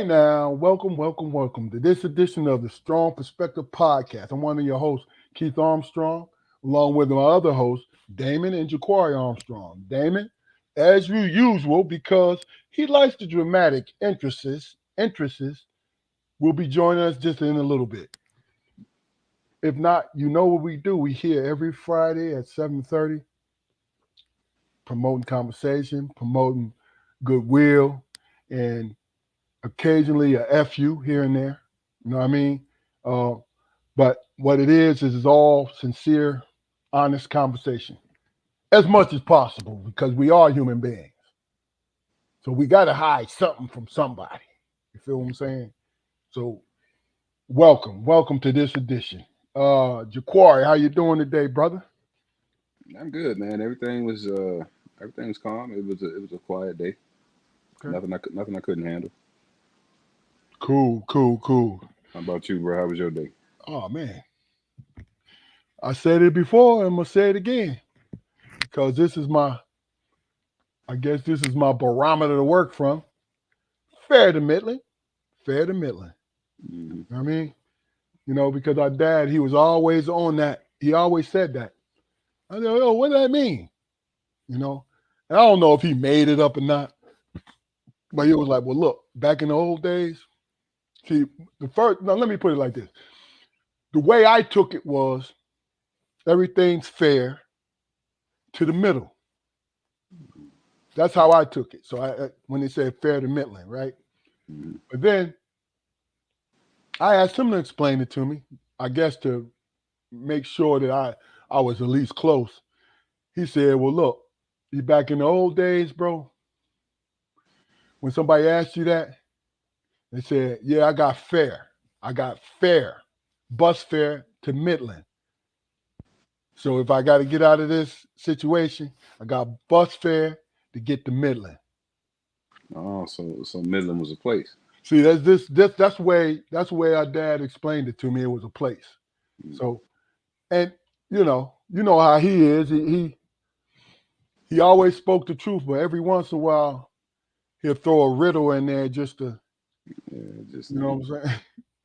now, welcome to this edition of the Strong Perspective Podcast. I'm one of your hosts, Keith Armstrong, along with my other hosts, Damon and Jaquari Armstrong. Damon, as usual, because he likes the dramatic interests, will be joining us just in a little bit. If not, you know what we do. We here every Friday at 7:30, promoting conversation, promoting goodwill, and occasionally a FU here and there. You know what I mean? Uh, but what it is all sincere, honest conversation as much as possible because we are human beings. So we got to hide something from somebody. You feel what I'm saying? So welcome to this edition. Jaquari, how you doing today, brother? I'm good, man. Everything was calm. It was a quiet day. Okay. Nothing I couldn't handle. Cool. How about you, bro? How was your day? Oh man, I said it before. I'm gonna say it again because I guess this is my barometer to work from. Fair to middling, fair to middling. Hmm. You know what I mean, because our dad, he was always on that. He always said that. I said, oh, what does that mean? You know, and I don't know if he made it up or not, but he was like, well, look, back in the old days, see, now let me put it like this. The way I took it was everything's fair to the middle. That's how I took it. So when they said fair to middling, right? Hmm. But then I asked him to explain it to me, I guess to make sure that I was at least close. He said, well, look, you back in the old days, bro, when somebody asked you that, they said, yeah, I got fair. I got fair, bus fare to Midland. So if I got to get out of this situation, I got bus fare to get to Midland. Oh, so Midland was a place. See, that's the way our dad explained it to me. It was a place. So, and you know how he is. He always spoke the truth, but every once in a while he'll throw a riddle in there just to, Yeah, you know what I'm saying?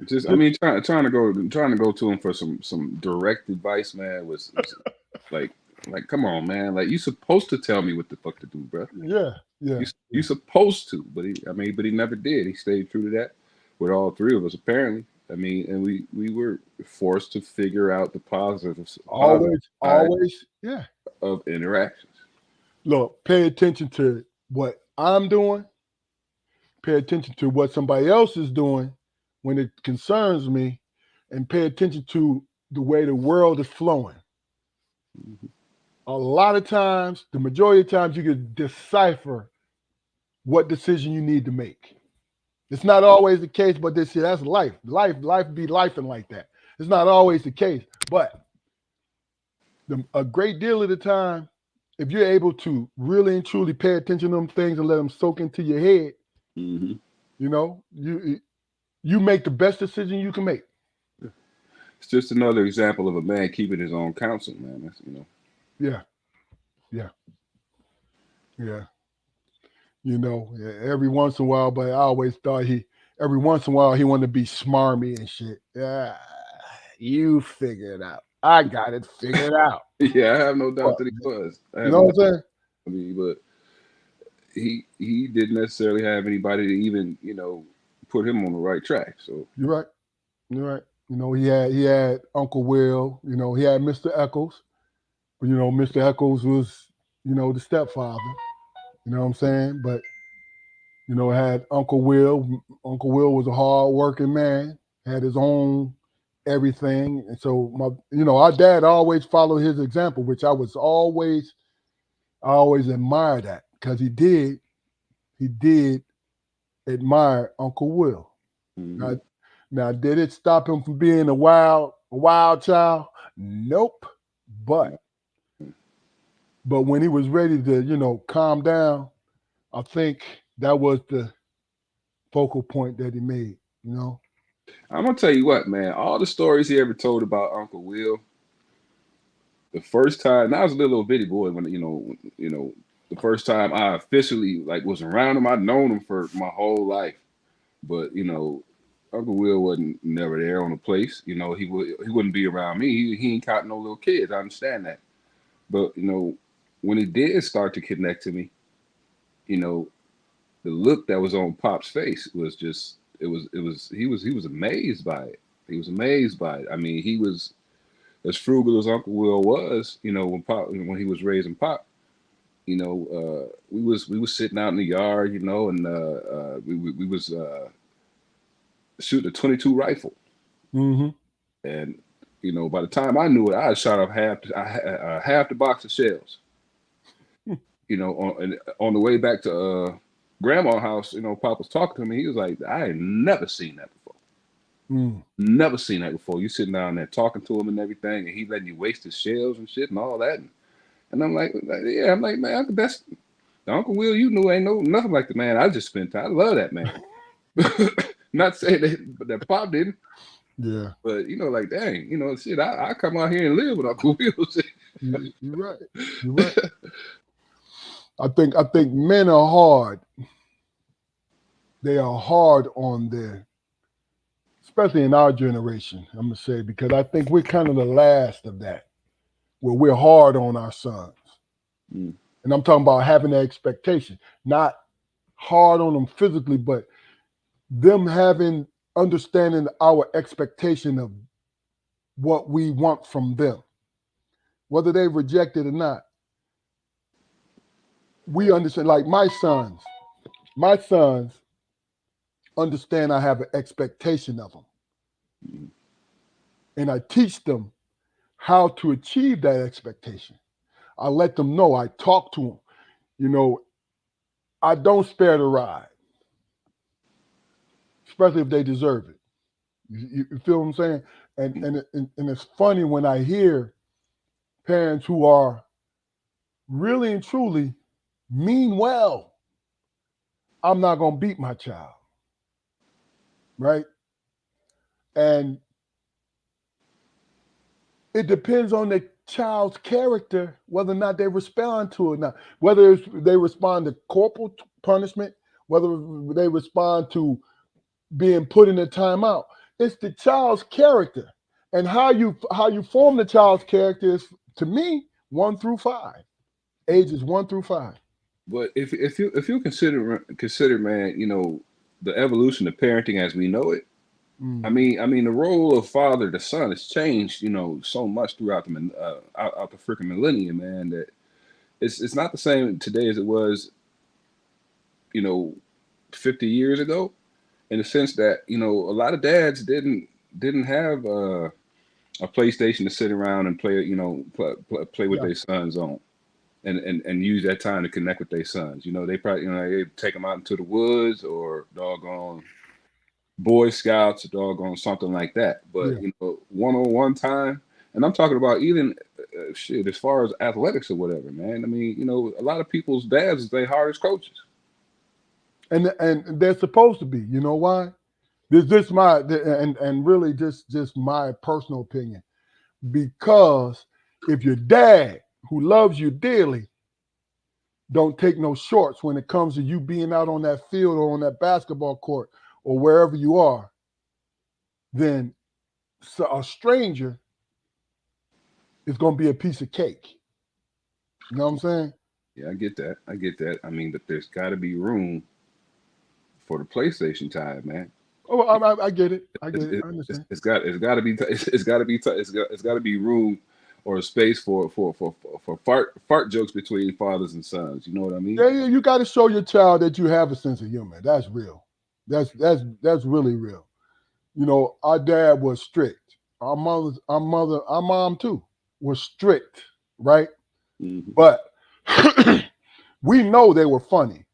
just I Just mean, trying to go to him for some direct advice, man. Was like come on, man. Like you supposed to tell me what the fuck to do, bro. yeah, yeah, You supposed to, but he never did. He stayed true to that with all three of us apparently. I mean, and we were forced to figure out the positive side yeah. of interactions. Look, pay attention to what I'm doing. Pay attention to what somebody else is doing when it concerns me, and pay attention to the way the world is flowing. Mhm. A lot of times, the majority of times, you can decipher what decision you need to make. It's not always the case, but that's life. Life be life and like that. It's not always the case, but a great deal of the time, if you're able to really and truly pay attention to them things and let them soak into your head, Hmm. you make the best decision you can make. It's just another example of a man keeping his own counsel, man. Yeah, yeah, yeah. Every once in a while, but I always thought every once in a while, he wanted to be smarmy and shit. Yeah, you figure it out. I got it figured out. Yeah, I have no doubt But, that he was. I you have know no. what I'm saying? I mean, but he didn't necessarily have anybody to even put him on the right track. So You're right. You're right. He had Uncle Will. He had Mr. Eccles. But Mr. Eccles was the stepfather. You know what I'm saying? But had Uncle Will. Uncle Will was a hard working man. Had his own everything, and so our dad always followed his example, which I always admire that because he did admire Uncle Will. hmm Now, now, did it stop him from being a wild child? Nope. But but when he was ready to, calm down, I think that was the focal point that he made. You know. I'm gonna tell you what, man. All the stories he ever told about Uncle Will, the first time I was a little bitty boy when the first time I officially like was around him. I'd known him for my whole life. But Uncle Will wasn't never there on the place. He wouldn't be around me. He ain't caught no little kids. I understand that. But when he did start to connect to me, you know, the look that was on Pop's face was just he was amazed by it. He was amazed by it. I mean, he was as frugal as Uncle Will was. When he was raising Pop. We was sitting out in the yard, and we was shooting a 22 rifle, Mm-hmm. and by the time I knew it, I had shot off half the box of shells. On the way back to Grandma's house, Pop was talking to me. He was like, "I ain't never seen that before. Mm. Never seen that before. You sitting down there talking to him and everything, and he letting you waste his shells and shit and all that." And I'm like, yeah, I'm like, man, that's the Uncle Will you knew ain't no nothing like the man I just spent time. I love that man. Not saying that Pop didn't, Yeah, but like, dang, shit, I come out here and live with Uncle Will. you're right. You're right. I think men are hard. They are hard on their, especially in our generation. I'm gonna say because I think we're kind of the last of that, where we're hard on our sons, Mm. and I'm talking about having that expectation, not hard on them physically, but them having understanding our expectation of what we want from them, whether they reject it or not. We understand, like my sons understand I have an expectation of them, Mm. and I teach them how to achieve that expectation. I let them know. I talk to them. You know, I don't spare the ride, especially if they deserve it. You feel what I'm saying? And it's funny when I hear parents who are really and truly mean well. I'm not gonna beat my child, right? And it depends on the child's character whether or not they respond to it or not. Whether they respond to corporal punishment, whether they respond to being put in a timeout. It's the child's character, and how you form the child's character is, to me, 1 through 5, ages 1 through 5. But if you consider, man, the evolution of parenting as we know it. Mm. I mean, the role of father to son has changed, so much throughout out the freaking millennium, man. That it's not the same today as it was, you know, 50 years ago. In the sense that a lot of dads didn't have a PlayStation to sit around and play, play with Yeah, their sons on, and use that time to connect with their sons. They probably they take them out into the woods or doggone Boy Scouts or doggone something like that. But yeah. one-on-one time, and I'm talking about even shit as far as athletics or whatever, man. I mean, a lot of people's dads is their hardest coaches. And they're supposed to be. You know why? This my and really just my personal opinion. Because if your dad, who loves you dearly, don't take no shorts when it comes to you being out on that field or on that basketball court or wherever you are, then a stranger is going to be a piece of cake. You know what I'm saying? Yeah, I get that. I get that. I mean, but there's got to be room for the PlayStation time, man. Oh, I get it. I It's get it. it, I understand. it's got to be it's got to be it's got to be room or a space for fart jokes between fathers and sons. You know what I mean? Yeah, yeah. You got to show your child that you have a sense of humor. That's real. That's really real. You know, our dad was strict. Our mom too was strict, right? Hmm. But we know they were funny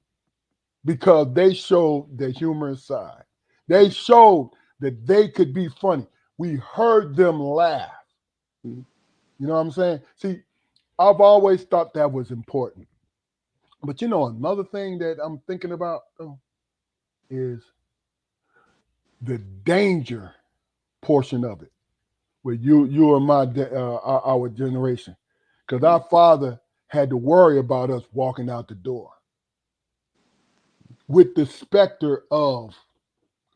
because they showed the humorous side. They showed that they could be funny. We heard them laugh. You know what I'm saying? See, I've always thought that was important. But another thing that I'm thinking about is the danger portion of it, where you and our generation, because our father had to worry about us walking out the door with the specter of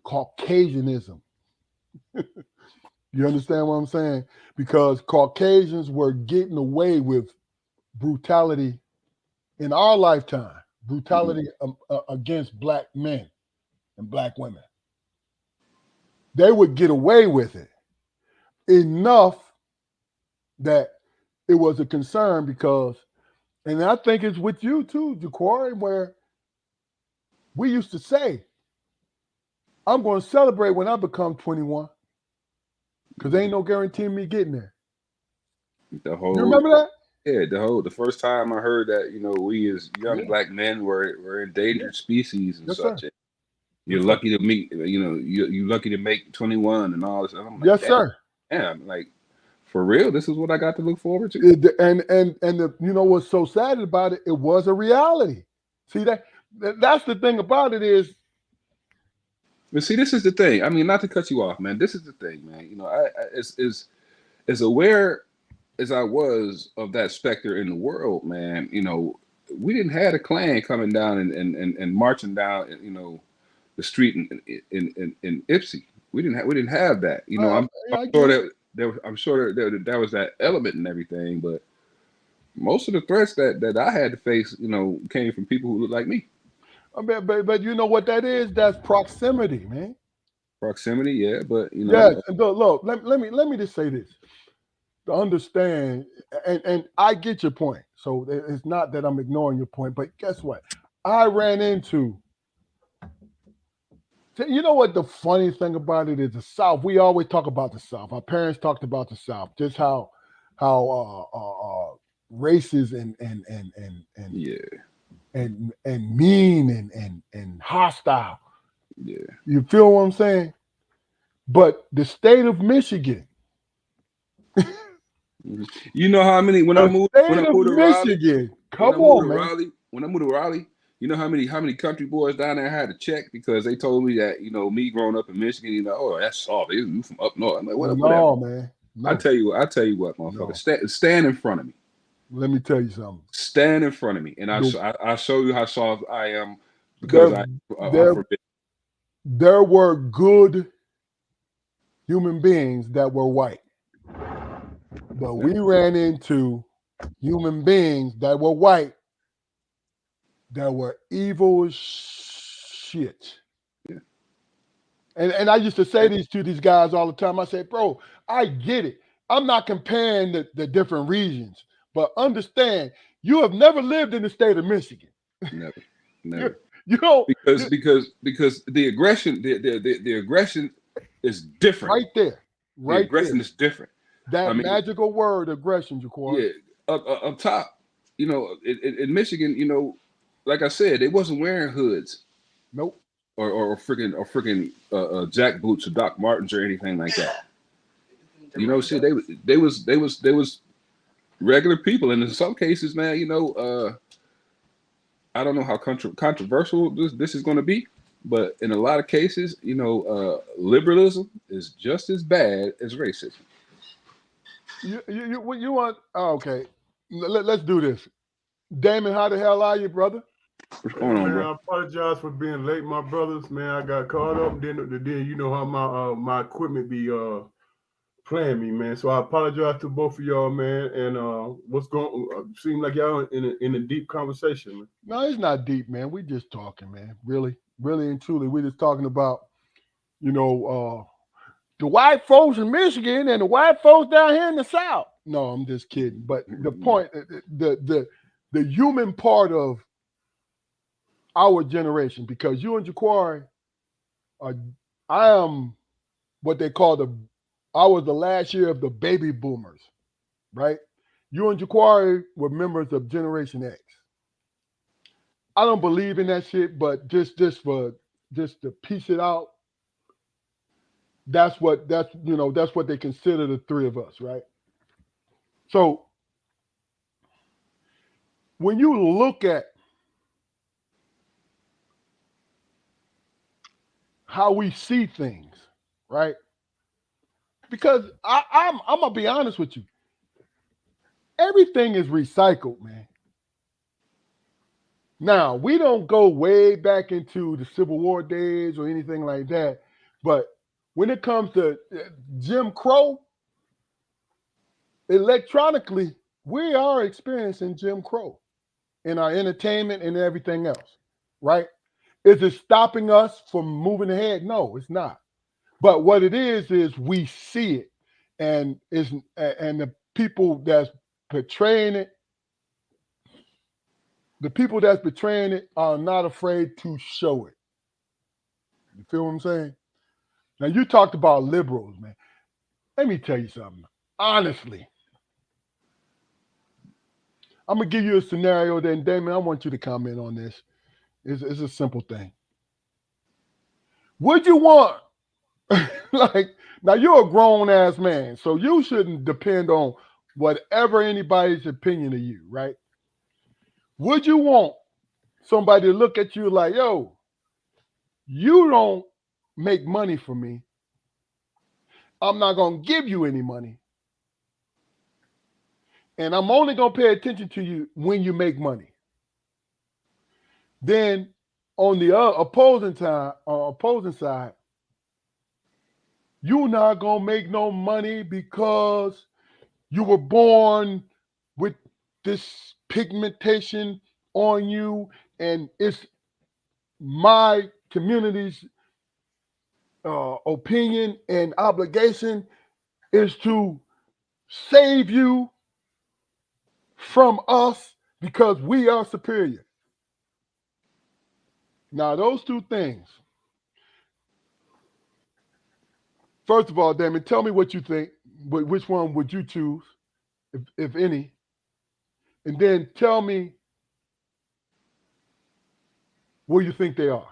Caucasianism. You understand what I'm saying? Because Caucasians were getting away with brutality in our lifetime, Mhm. brutality against black men and black women. They would get away with it enough that it was a concern because, and I think it's with you too, Jaquari, where we used to say, I'm going to celebrate when I become 21 because there ain't no guarantee me getting there. The You whole remember that? Yeah, the first time I heard that, we as young Yeah. black men were Yeah. endangered species and Yes, sir. such. And you're Yes, sir. lucky to meet, you lucky to make 21 and all this. And I'm like, Yes, sir. damn, like for real, this is what I got to look forward to. You know what's so sad about it? It was a reality. See that's the thing about it is But see, this is the thing. I mean, not to cut you off, man. This is the thing, man. As aware as I was of that specter in the world, man. We didn't have a Klan coming down and marching down, the street in Ipsy. We didn't have that. I'm I sure get it. I'm sure that was that element and everything, but most of the threats that I had to face, came from people who look like me. But you know what that is? That's proximity, man. Proximity, yeah, but Yes. And look, let me just say this to understand, and I get your point. So it's not that I'm ignoring your point, but guess what? I ran into. You know what the funny thing about it is? The South. We always talk about the South. Our parents talked about the South, just how racist yeah, and mean and hostile. yeah. You feel what I'm saying? But the state of Michigan, Mhm. You know how many when I the moved when I state of moved to Raleigh, Michigan. when I Come moved to on, man. Raleigh, when I moved to Raleigh, you know how many country boys down there had to check because they told me that me growing up in Michigan, oh, that's soft. You from up north. I'm like, whatever. No, man. No, I tell you what, motherfucker, no. stand in front of me. Let me tell you something. Stand in front of me, and The, I show you how soft I am because there, I'm there, forbidden. there were good human beings that were white, but Yeah, we ran into human beings that were white that were evil as shit. yeah. And I used to say Hey, these to these guys all the time. I said, bro, I get it. I'm not comparing the different regions, but understand you have never lived in the state of Michigan. never, You, never. you know, Because the aggression, the aggression is different. right there, The right there. aggression is different. I That mean, magical word, aggression, Jaquan. yeah, up top, in Michigan, like I said, they wasn't wearing hoods Nope. or freaking jack boots or Doc Martens or anything like that. Shit, they was regular people, and in some cases, man, I don't know how controversial this is going to be, but in a lot of cases, liberalism is just as bad as racism. You want? Oh, okay. Let's do this. Damon, how the hell are you, brother? What's Hey going on, man, bro? I apologize for being late, my brothers. Man, I got caught up. Then you know how my equipment be playing me, man. So I apologize to both of y'all, man. And what's going? Seem like y'all in a deep conversation, man. No, it's not deep, man. We just talking, man. Really, really and truly, we just talking about, you know, the white folks in Michigan and the white folks down here in the South. No, I'm just kidding. But the point, the human part of our generation, because you and Jaquari are, I am what they call I was the last year of the baby boomers, right? You and Jaquari were members of Generation X. I don't believe in that shit, but just to piece it out, that's what they consider the three of us, right? So when you look at how we see things, right? Because I'm gonna be honest with you, everything is recycled, man. Now we don't go way back into the Civil War days or anything like that, But when it comes to Jim Crow, electronically, we are experiencing Jim Crow in our entertainment and everything else, right? Is it stopping us from moving ahead? No, it's not. But what it is we see it, and the people that's portraying it, the people that's portraying it are not afraid to show it. You feel what I'm saying? Now you talked about liberals, man. Let me tell you something. Honestly, I'm gonna give you a scenario. Then, Damon, I want you to comment on this. It's a simple thing. Would you want like now you're a grown ass man, so you shouldn't depend on whatever anybody's opinion of you, right? Would you want somebody to look at you like, yo, you don't make money for me. I'm not gonna give you any money. And I'm only gonna pay attention to you when you make money. Then on the opposing side, you're not gonna make no money because you were born with this pigmentation on you, and it's my community's opinion and obligation is to save you from us because we are superior. Now, those two things. First of all, Damon, tell me what you think. Which one would you choose, if any? And then tell me where you think they are.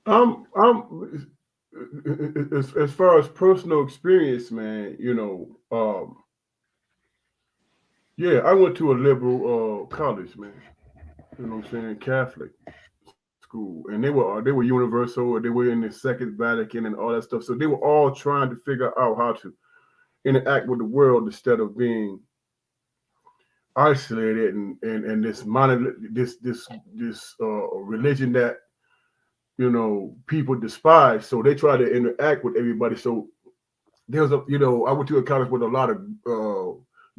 I'm as far as personal experience, man. Yeah, I went to a liberal college, man. You know what I'm saying? Catholic school, and they were universal. They were in the Second Vatican and all that stuff. So they were all trying to figure out how to interact with the world instead of being isolated and this religion that people despise. So they try to interact with everybody. So there's I went to a college with a lot of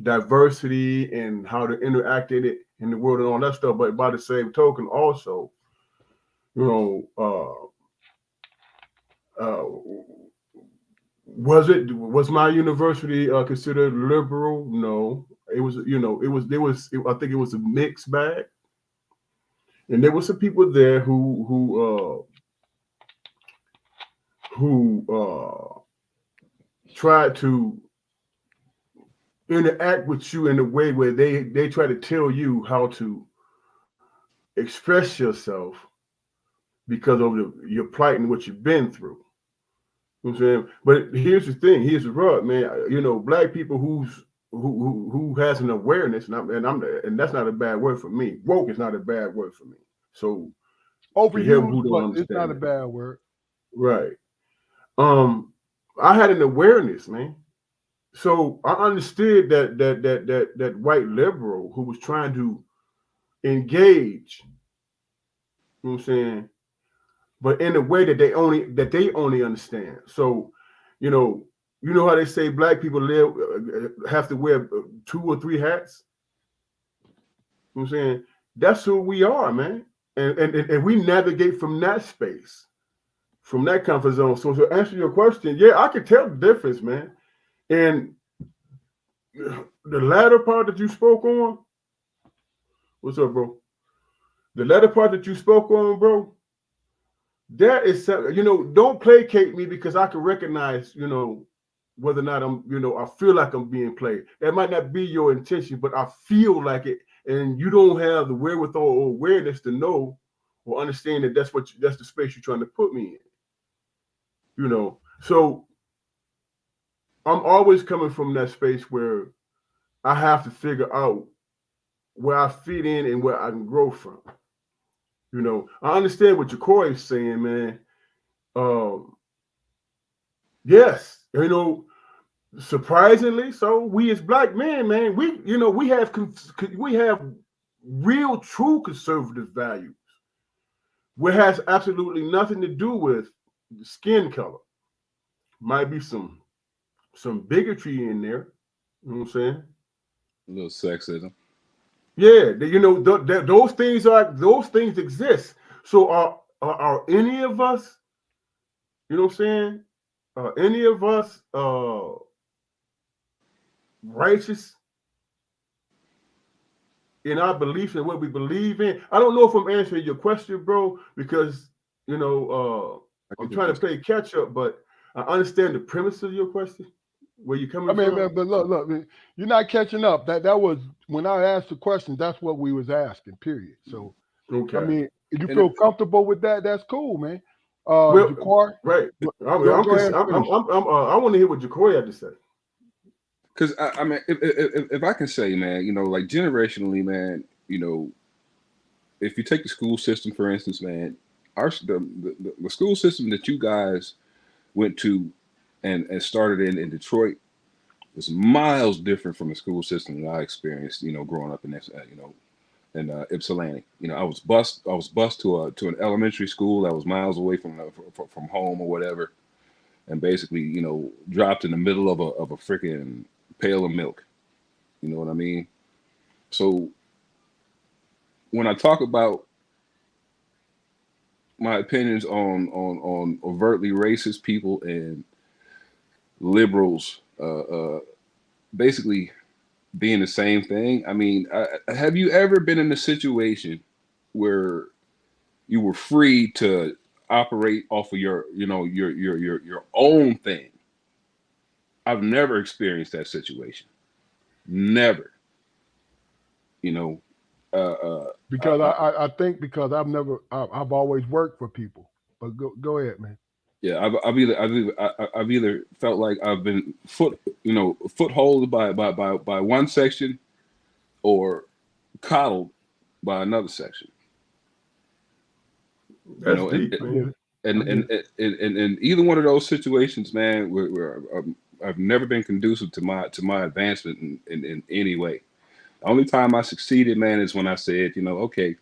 diversity and how to interact in it in the world and all that stuff. But by the same token, also, you know, uh, was my university considered liberal? No, it was. I think it was a mixed bag, and there were some people there who tried to interact with you in a way where they try to tell you how to express yourself because of your plight and what you've been through. You know what I'm saying? But here's the thing. Here's the rub, man. Black people who has an awareness, and that's not a bad word for me. Woke is not a bad word for me. So for him Overused, who don't but it's not understand a it, bad word. right? I had an awareness, man. So I understood that white liberal who was trying to engage, you know what I'm saying, but in a way that they only understand. So, you know, how they say black people have to wear 2 or 3 hats. You know what I'm saying, that's who we are, man, and we navigate from that space, from that comfort zone. So to answer your question, yeah, I can tell the difference, man. And the latter part that you spoke on, what's up, bro? The latter part that you spoke on, bro, that is something, don't placate me because I can recognize, whether or not I feel like I'm being played. That might not be your intention, but I feel like it, and you don't have the wherewithal or awareness to know or understand that that's the space you're trying to put me in. So I'm always coming from that space where I have to figure out where I fit in and where I can grow from. I understand what Jacoy is saying, man. Um, yes, surprisingly, so we as black men, man, we have real, true conservative values. which has absolutely nothing to do with skin color. Might be some bigotry in there. You know what I'm saying? A little sexism. Yeah, those things exist. So are any of us, you know what I'm saying? Are any of us righteous in our beliefs and what we believe in? I don't know if I'm answering your question, bro, because you know I I'm get the trying to gist. play catch up, but I understand the premise of your question, where you're I coming mean, from. but look, you're not catching up. That was when I asked the question. That's what we was asking. Period. So, I Okay. mean, if you And feel comfortable with that, that's cool, man. Well, Jacquard, right. go ahead and finish. I want to hear what Jacory had to say. because I mean, if I can say, man, like generationally, man, if you take the school system for instance, man, the school system that you guys went to and started in Detroit was miles different from the school system that I experienced, growing up in this, in Ypsilanti. I was bused to an elementary school that was miles away from home or whatever, and basically, dropped in the middle of a freaking pail of milk. You know what I mean? So when I talk about my opinions on overtly racist people and liberals, basically being the same thing. I mean, have you ever been in a situation where you were free to operate off of your own thing? I've never experienced that situation. Never. You know, Because I I think because I've always worked for people. But go ahead, man. yeah, I've either felt like I've been foothold by one section, or coddled by another section. You That's know, and deep, I get man. it. and I get and it. and either one of those situations, man, I've never been conducive to my advancement in any way. The only time I succeeded, man, is when I said, okay,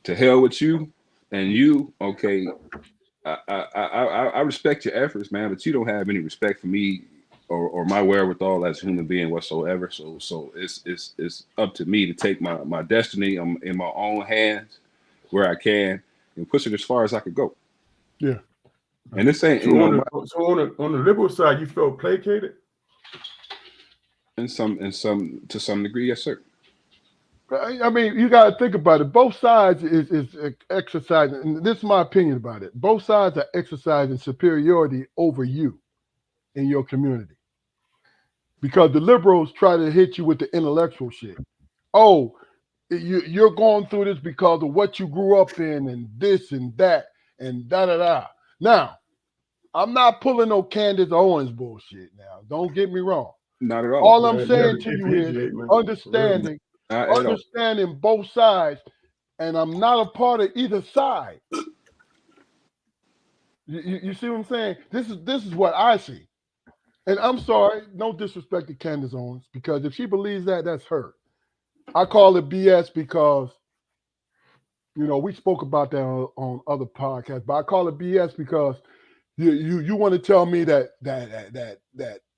to hell with you, and you, okay, I respect your efforts, man, but you don't have any respect for me or my wherewithal as a human being whatsoever. So it's up to me to take my destiny in my own hands where I can and push it as far as I could go. Yeah. And this ain't, So on the liberal side, you felt placated. in some to some degree, yes, sir. I mean, you got to think about it. Both sides is exercising, and this is my opinion about it. Both sides are exercising superiority over you in your community because the liberals try to hit you with the intellectual shit. Oh, you're going through this because of what you grew up in, and this and that, and da da da. Now, I'm not pulling no Candace Owens bullshit. Now, don't get me wrong. Not at all. All I'm Man, you have saying to to you is differentiate, man. For real. understanding, Not at all. understanding both sides, and I'm not a part of either side. You see what I'm saying? This is what I see. And I'm sorry, no disrespect to Candace Owens, because if she believes that, that's her. I call it BS because we spoke about that on other podcasts, but I call it BS because you want to tell me that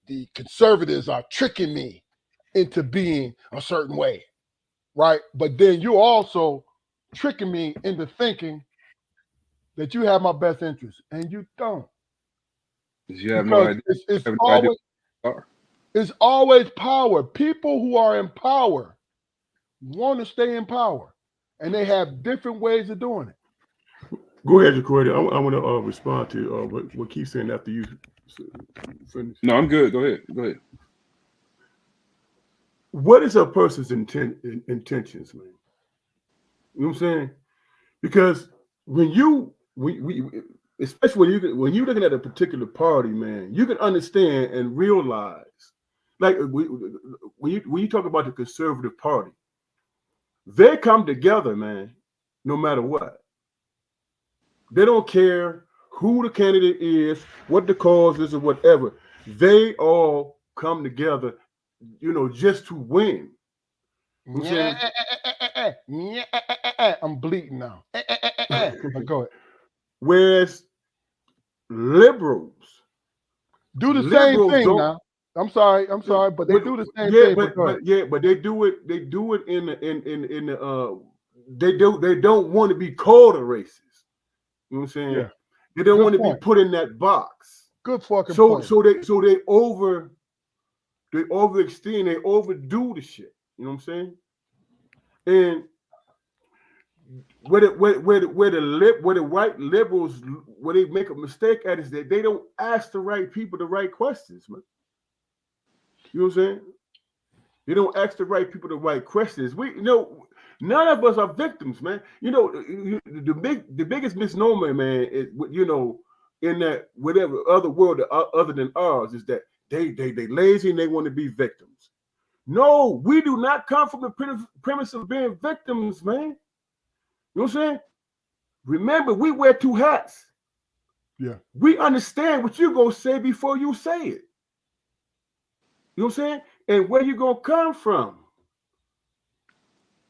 the conservatives are tricking me into being a certain way, right? But then you also tricking me into thinking that you have my best interest, and you don't, You have no because idea. it's You have no idea always what you are. it's always power. People who are in power want to stay in power, and they have different ways of doing it. Go ahead, Jacory. I want to respond to what Keith's saying after you finish. No, I'm good. Go ahead. Go ahead. What is a person's intentions, man? You know what I'm saying? Because when you we especially when you're looking at a particular party, man, you can understand and realize, like when you talk about the conservative party, they come together, man, no matter what. They don't care who the candidate is, what the cause is, or whatever. They all come together, just to win. You know what I'm saying? I'm bleeding now. Go ahead. Whereas liberals, Do the same liberals thing don't. now. I'm sorry, but they do the same Yeah, thing. But go ahead. but they do it. They do it in the. They don't want to be called a racist. You know what I'm saying? Yeah. They don't Good want to be point. put in that box. Good fucking So point. so they overextend, they overdo the shit. You know what I'm saying? And where the white liberals where they make a mistake at is that they don't ask the right people the right questions, man. You know what I'm saying? They don't ask the right people the right questions. None of us are victims, man. The biggest misnomer, man, is in that whatever other world other than ours is that they lazy and they want to be victims. No, we do not come from the premise of being victims, man. You know what I'm saying? Remember, we wear two hats. Yeah. We understand what you're gonna say before you say it. You know what I'm saying? And where you gonna come from.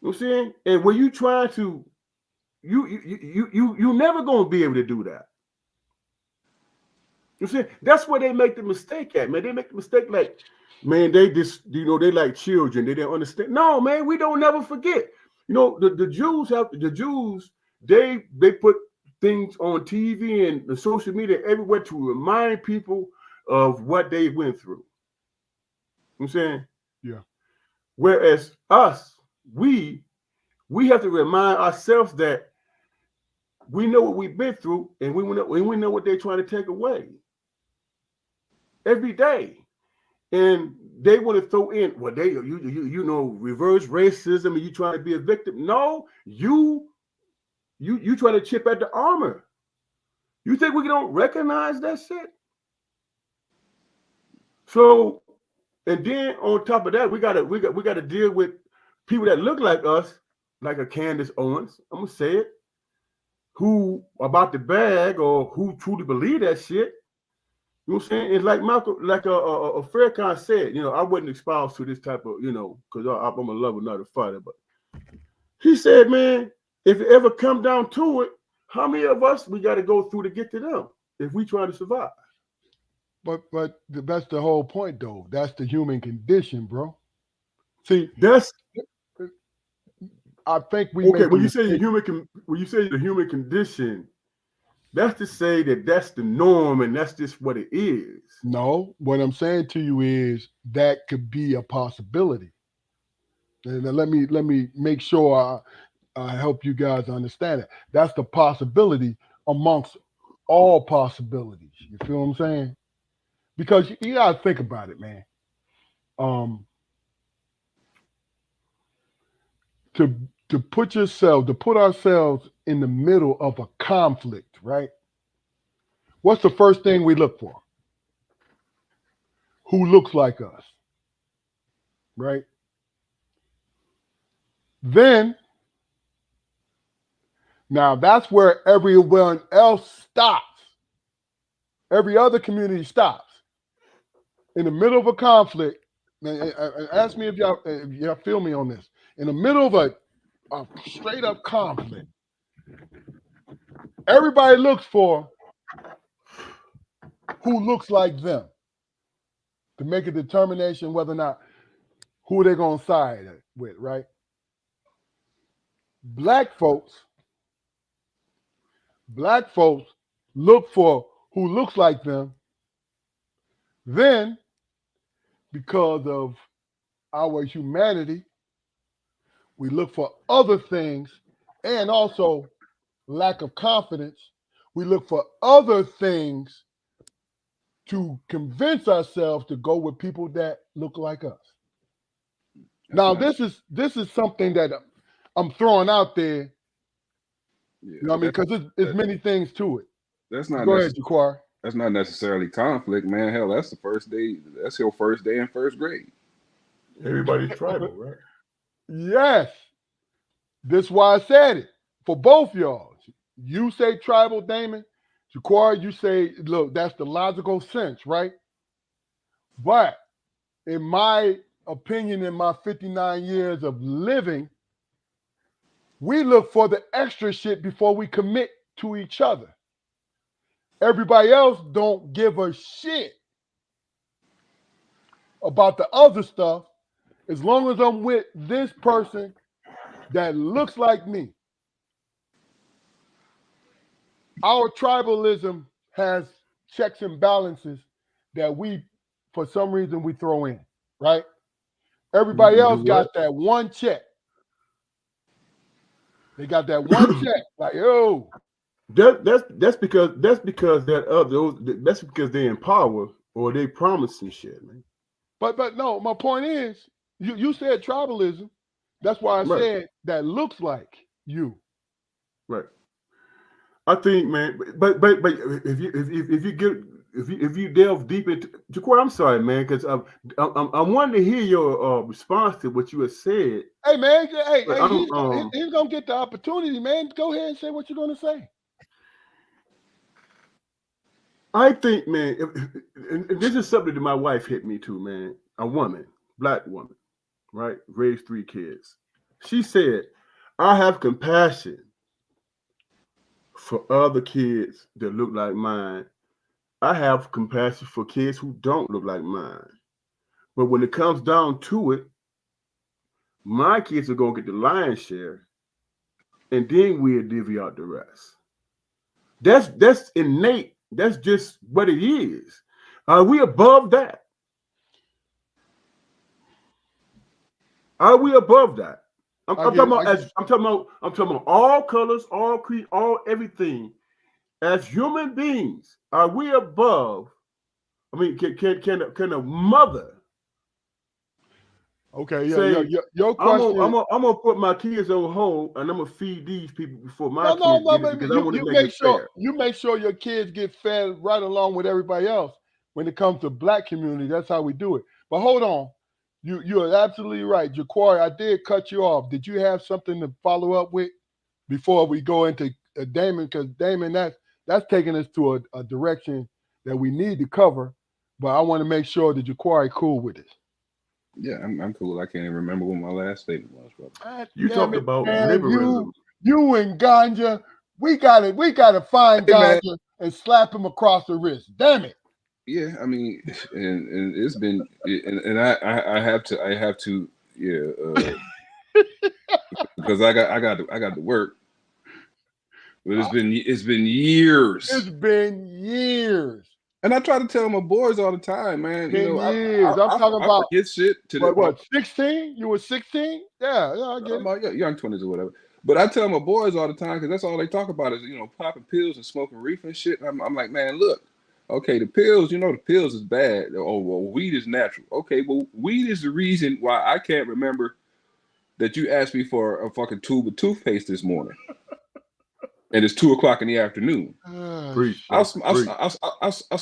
You know what I'm saying? And when you try to, you never gonna be able to do that. You know what I'm saying? That's where they make the mistake at, man. They make the mistake like, man, they just, they like children. They didn't understand. No, man, we don't never forget. The Jews, they put things on TV and the social media everywhere to remind people of what they went through. You know what I'm saying? Yeah. Whereas us, we have to remind ourselves that we know what we've been through and we know what they're trying to take away every day. And they want to throw in, well, reverse racism and you trying to be a victim. No, you trying to chip at the armor. You think we don't recognize that shit? So, and then on top of that, we gotta deal with people that look like us, like a Candace Owens. I'm gonna say it, who about the bag or who truly believe that shit. You know what I'm saying? It's like Malcolm, like a Farrakhan said, I wasn't exposed to this type of, because I'm a lover, not a fighter. But he said, man, if it ever come down to it, how many of us we got to go through to get to them if we try to survive? But that's the whole point, though. That's the human condition, bro. See, That's I think we okay. make a When you say mistake. the human condition, that's to say that that's the norm and that's just what it is. No, what I'm saying to you is that could be a possibility. And let me make sure I help you guys understand it. That's the possibility amongst all possibilities. You feel what I'm saying? Because you gotta think about it, man. Um, to to put ourselves in the middle of a conflict, right? What's the first thing we look for? Who looks like us, right? Then now that's where everyone else stops. Every other community stops. In the middle of a conflict, and ask me if y'all feel me on this. In the middle of a straight up conflict, everybody looks for who looks like them to make a determination whether or not who they're gonna side with, right? Black folks look for who looks like them. Then, because of our humanity, we look for other things, and also lack of confidence. We look for other things to convince ourselves to go with people that look like us. That's Now, not. this is something that I'm throwing out there. Yeah, You know what I but mean? Because there's many things to it. that's not Go ahead, necessarily. Jaquar. That's not necessarily conflict, man. Hell, that's the first day. That's your first day in first grade. Everybody's tribal, right? Yes, this is why I said it for both y'all. You say tribal, Damon. Jaquar, you say, look, that's the logical sense, right? But in my opinion, in my 59 years of living, We look for the extra shit before we commit to each other. Everybody else don't give a shit about the other stuff as long as I'm with this person that looks like me. Our tribalism has checks and balances that we, for some reason, we throw in, right? Everybody You do else what? got that one check. They got that one check. Like, yo, That's because that's because they in power or they promising shit, man. but no, my point is, you said tribalism. That's why I Right, said that looks like you. right. I think, man, but if you delve deep into Jaquan, I'm sorry, man, because I wanted to hear your response to what you had said. Hey man, But hey, I'm he's gonna get the opportunity, man. Go ahead and say what you're gonna say. I think, man, and this is something that my wife hit me too, man. A woman, black woman, right, raised 3 kids. She said, "I have compassion for other kids that look like mine. I have compassion for kids who don't look like mine. But when it comes down to it, my kids are gonna get the lion's share, and then we'll divvy out the rest. That's innate. That's just what it is. Are we above that? Are we above that? I get it. I get I'm talking about all colors, all creed, all everything. As human beings, are we above? I mean, can a mother okay, yeah, say, your question. I'm gonna put my kids on hold and I'm gonna feed these people before my No, kids get it baby. because I want to make it fair. You make sure your kids get fed right along with everybody else. When it comes to black community, that's how we do it. But hold on, you're absolutely right, Jaquari. I did cut you off. Did you have something to follow up with before we go into Damon? Because Damon, that's taking us to a direction that we need to cover. But I want to make sure that Jaquari cool with it. Yeah, I'm cool. I can't even remember what my last statement was, brother. God You damn talked it, about man! liberalism. You and Ganja, we gotta find Hey man, Ganja and slap him across the wrist. Damn it! yeah, I mean, and it's been, and I have to, yeah, because I got to work, but it's been years, It's been years. and I try to tell my boys all the time, man. You Been know, years. I'm talking I about forget shit to the what 16? You were 16? Yeah, I get it. my young 20s or whatever. But I tell my boys all the time because that's all they talk about is popping pills and smoking reefer and shit. I'm like, man, look, okay, the pills, the pills is bad. Oh, well, weed is natural. Okay, well, weed is the reason why I can't remember that you asked me for a fucking tube of toothpaste this morning, and it's 2 o'clock in the afternoon. Preach, I'll sir. sm- Preach. I smoke away. I smoke.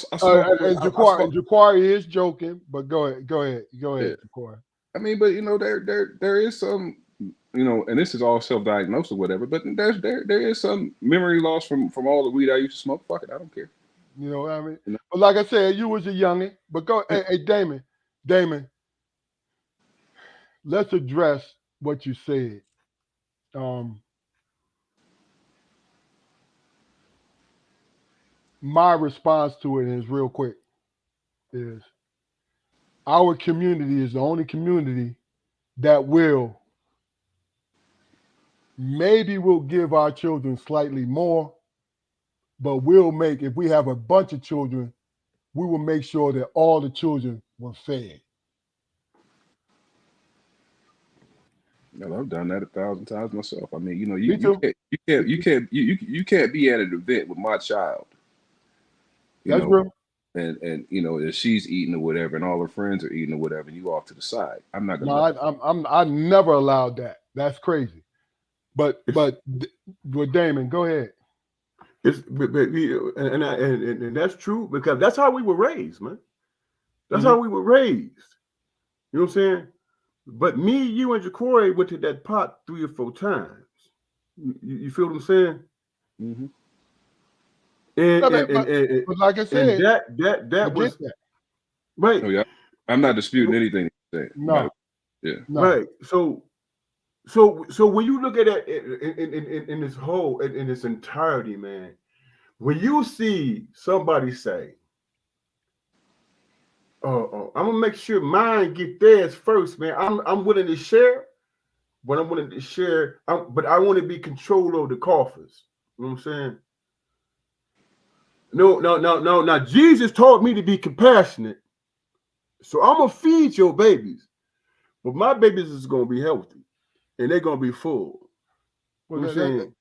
And Jaquari is joking, but go ahead, Yeah. Jaquari. I mean, but there is some, and this is all self-diagnosed or whatever. But there is some memory loss from all the weed I used to smoke. Fuck it, I don't care. You know what I mean? You know? But like I said, you was a youngin'. But go, hey, Damon, let's address what you said. My response to it is real quick. Is our community is the only community that maybe we'll give our children slightly more, but if we have a bunch of children, we will make sure that all the children were fed. I've done that 1,000 times myself. I mean, Me too. you can't be at an event with my child, That's real. and if she's eating or whatever, and all her friends are eating or whatever, and you off to the side. I'm not gonna. No, I never allowed that. That's crazy. But Damon, go ahead. And that's true because that's how we were raised, man. That's how we were raised. You know what I'm saying? But me, you, and Jaquari went to that pot 3 or 4 times. You feel what I'm saying? Mm-hmm. But like I said, that was that. right. Oh yeah, I'm not disputing anything you're saying. No, Yeah. no. Right. So so when you look at it in this whole in its entirety, man, when you see somebody say, "Oh, I'm gonna make sure mine get theirs first, man. I'm willing to share, but I'm willing to share. But I want to be control of the coffers. You know what I'm saying? No, no, no, no. Now Jesus taught me to be compassionate, so I'm gonna feed your babies, but my babies is gonna be healthy and they're gonna be full. Well, You know what I'm saying?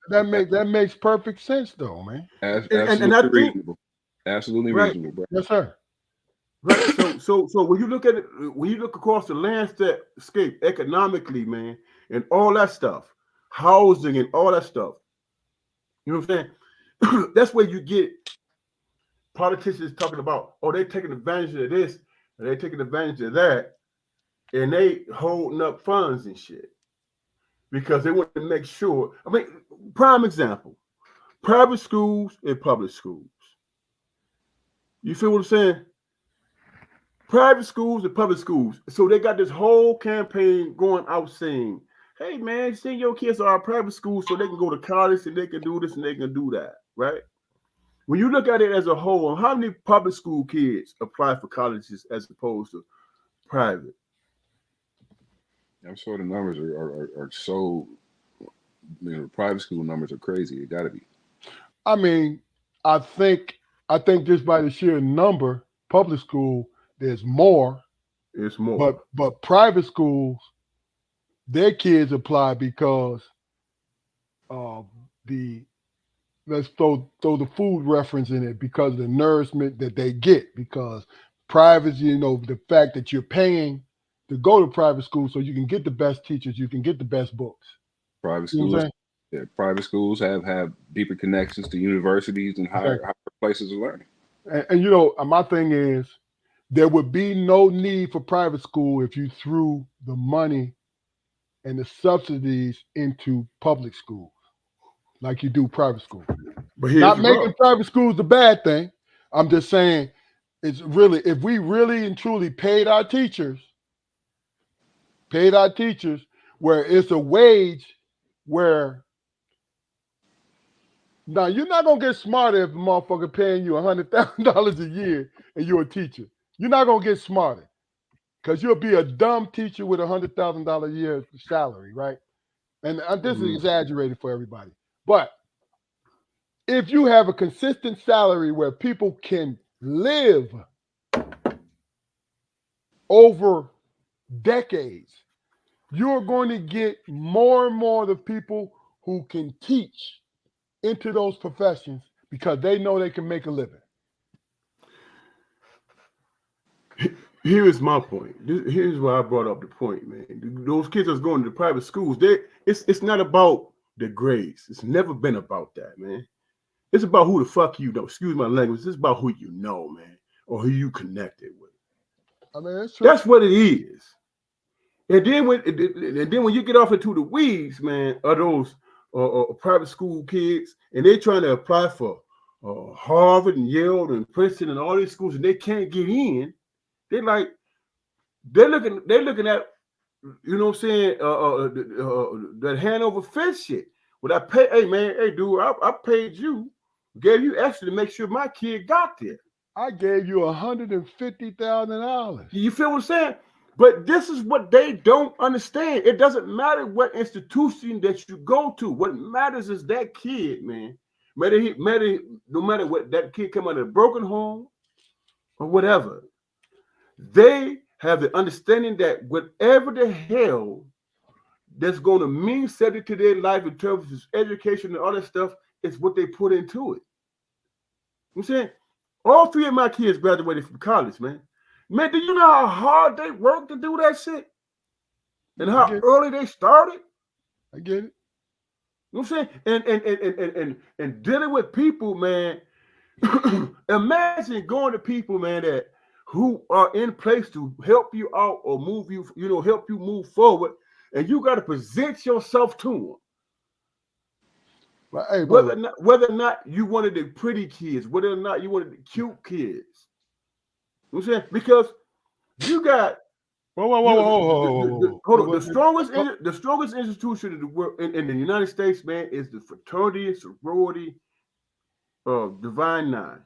that makes perfect sense, though, man. And I Absolutely think reasonable. Absolutely right, reasonable, bro. Yes, sir. right. So when you look at it, when you look across the landscape economically, man, and all that stuff, housing and all that stuff, you know what I'm saying? That's where you get politicians talking about, oh, they taking advantage of this, and they taking advantage of that, and they holding up funds and shit because they want to make sure. I mean, prime example: private schools and public schools. You feel what I'm saying? Private schools and public schools. So they got this whole campaign going out saying, hey man, send your kids to our private school so they can go to college and they can do this and they can do that, right? When you look at it as a whole, how many public school kids apply for colleges as opposed to private? I'm sure the numbers are so, private school numbers are crazy. It got to be. I mean, I think just by the sheer number, public school there's more, It's more. but private schools, their kids apply because of the let's throw the food reference in it because of the nourishment that they get because private, the fact that you're paying to go to private school so you can get the best teachers, you can get the best books. Private You know what I'm schools, saying? yeah, private schools have deeper connections to universities and Exactly. higher places of learning. And my thing is there would be no need for private school if you threw the money and the subsidies into public schools like you do private school. But here's Not the making rub. private schools the bad thing. I'm just saying it's really if we really and truly paid our teachers where it's a wage where now you're not gonna get smarter if a motherfucker paying you $100,000 a year and you're a teacher. You're not gonna get smarter because you'll be a dumb teacher with $100,000 a year salary, right? And this is Mhm. exaggerated for everybody, but if you have a consistent salary where people can live over decades, you're going to get more and more of the people who can teach into those professions because they know they can make a living. Here's my point. Here's why I brought up the point, man. Those kids that's going to the private schools, it's not about the grades. It's never been about that, man. It's about who the fuck you know. Excuse my language. It's about who you know, man, or who you connected with. I mean, that's true. That's what it is. And then when you get off into the weeds, man, of those private school kids, and they trying to apply for Harvard and Yale and Princeton and all these schools, and they can't get in, they're like they're looking at what I'm saying that hand over fist shit. When I pay, hey man, hey dude, I paid you, gave you extra to make sure my kid got there. I gave you $150,000. You feel what I'm saying? But this is what they don't understand. It doesn't matter what institution that you go to. What matters is that kid, man. No matter what that kid come out of a broken home or whatever, they have the understanding that whatever the hell that's going to mean something to their life in terms of education and all that stuff is what they put into it. You know what I'm saying? All three of my kids graduated from college, man. Man, do you know how hard they worked to do that shit? And I how get it. early they started? I get it. You know what I'm saying? And dealing with people, man. Imagine going to people, man, that who are in place to help you out or move you, help you move forward, and you got to present yourself to them. But hey, Whether brother, or not you wanted the pretty kids, whether or not you wanted the cute kids. You know what I'm saying? Because you got Whoa. Hold on. The strongest institution in the world in the United States, man, is the fraternity, sorority, Divine Nine.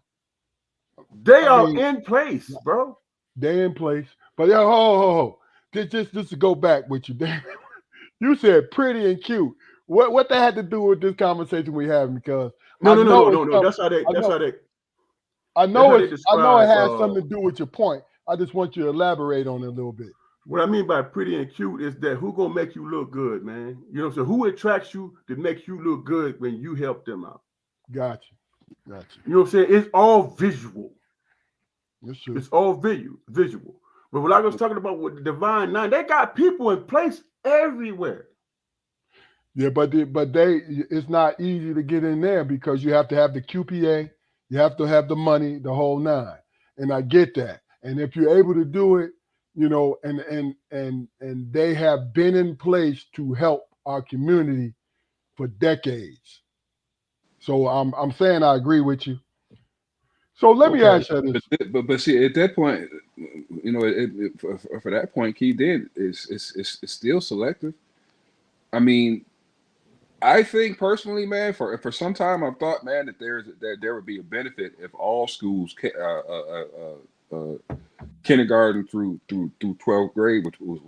They I are mean, in place, bro. they in place. But yeah, ho. Just to go back with you, damn. You said pretty and cute. What that had to do with this conversation we having? Because I know it's No. something. I know That's how they I know it describe. has something to do with your point. I just want you to elaborate on it a little bit. What I mean by pretty and cute is that who gonna make you look good, man? You know what I'm saying? Who attracts you to make you look good when you help them out? Got you. You know what I'm saying? It's all visual. That's true. It's all visual. But what I was talking about with the Divine Nine, they got people in place everywhere. Yeah, but it's not easy to get in there because you have to have the QPA, you have to have the money, the whole nine. And I get that. And if you're able to do it, you know, and they have been in place to help our community for decades. So I'm saying I agree with you. So let me Okay. ask you this. But see, at that point, you know, for that point, Key did is still selective. I mean, I think personally, man, for some time, I've thought, man, that there would be a benefit if all schools, kindergarten through 12th grade, which was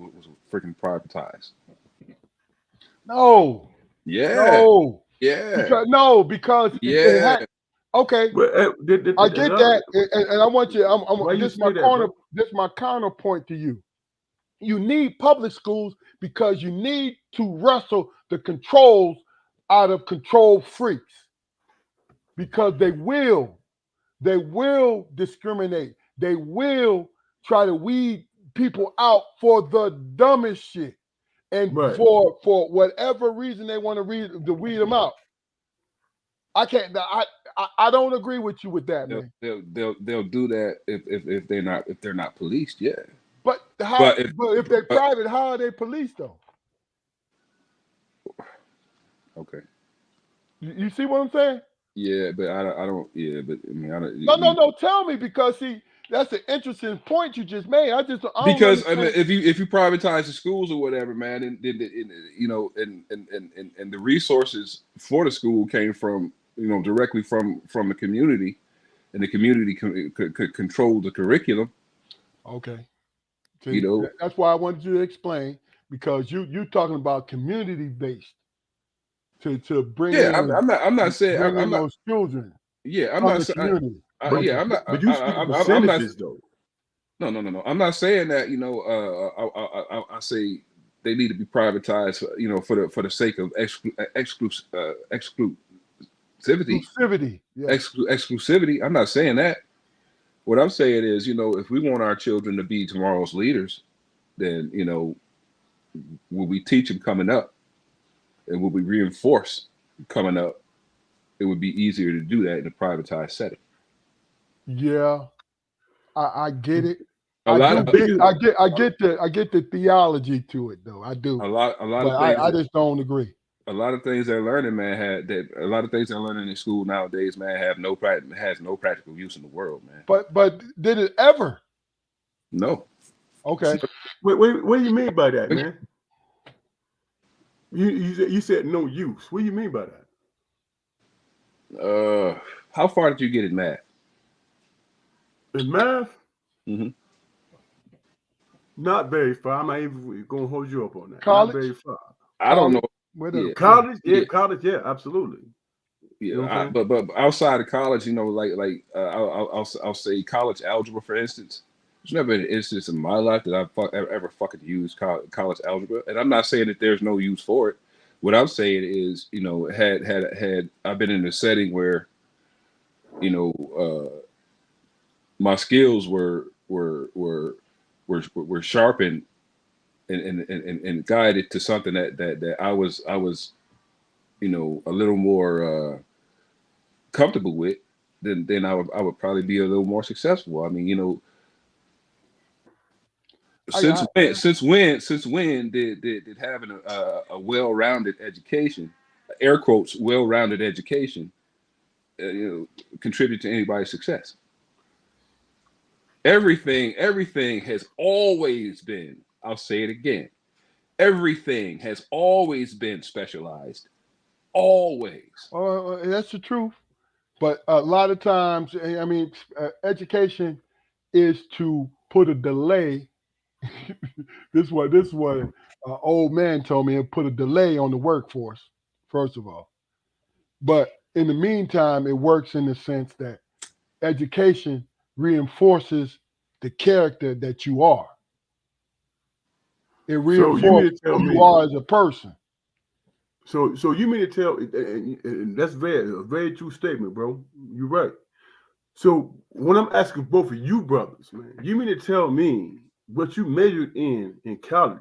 freaking privatized. No, Yeah, no, yeah, because it yeah. had okay. Well, I get that, and I want you. why you This is my say that, corner. bro? This is my counterpoint to you. You need public schools because you need to wrestle the controls out of control freaks because they will discriminate. They will try to weed people out for the dumbest shit, and Right. for whatever reason they want to weed them out. I can't. I don't agree with you with that, man. They'll do that if they're not policed. Yeah, But how? but if But if they're but private, how are they policed though? okay. You see what I'm saying? Yeah, but I don't. Yeah, but I mean, I don't. No. Tell me because see, that's an interesting point you just made. I don't Because I mean, understand. if you privatize the schools or whatever, man, you know, and the resources for the school came from, you know, directly from the community, and the community could control the curriculum. Okay, You see, know, that's why I wanted you to explain because you talking about community based to yeah, I'm not saying bring in I'm not. those children Yeah, I'm from not the saying. community. But Yeah, I'm not. but you speaking I'm not. percentages though. No. I'm not saying that. You know, I say they need to be privatized. You know, for the sake of exclusivity. Exclusivity, yeah. Exclusivity. I'm not saying that. What I'm saying is, you know, if we want our children to be tomorrow's leaders, then, you know, when we teach them coming up and when we reinforce coming up, it would be easier to do that in a privatized setting. Yeah, I get it. A lot of I get the theology to it though. I do, a lot but of things I just don't agree. a lot of things they're learning, man, a lot of things they're learning in school nowadays, man, has no practical use in the world, man. But did it ever? No. Okay. What do you mean by that, man? You said no use. What do you mean by that? How far did you get in math? In math, Mm-hmm. not very far. I'm not even gonna hold you up on that. College? Not very far. I don't know. Yeah. College, Yeah. college, yeah, absolutely. Yeah, You know what I'm saying? but outside of college, you know, I'll say college algebra, for instance. There's never been an instance in my life that I've ever fucking used college algebra, and I'm not saying that there's no use for it. What I'm saying is, you know, had I've been in a setting where, you know, my skills were sharpened and guided to something that I was, you know, a little more comfortable with, then I would probably be a little more successful. I mean, you know, since when did having a well-rounded education, air quotes, well-rounded education, you know, contribute to anybody's success? Everything has always been I'll say it again. Everything has always been specialized. Always. That's the truth. But a lot of times, I mean, education is to put a delay. This is what old man told me. It put a delay on the workforce. First of all, but in the meantime, it works in the sense that education reinforces the character that you are. It So you mean reinforces to tell who you me? are as a person. So you mean to tell? And that's a very true statement, bro. You're right. So when I'm asking both of you brothers, man, you mean to tell me what you majored in college?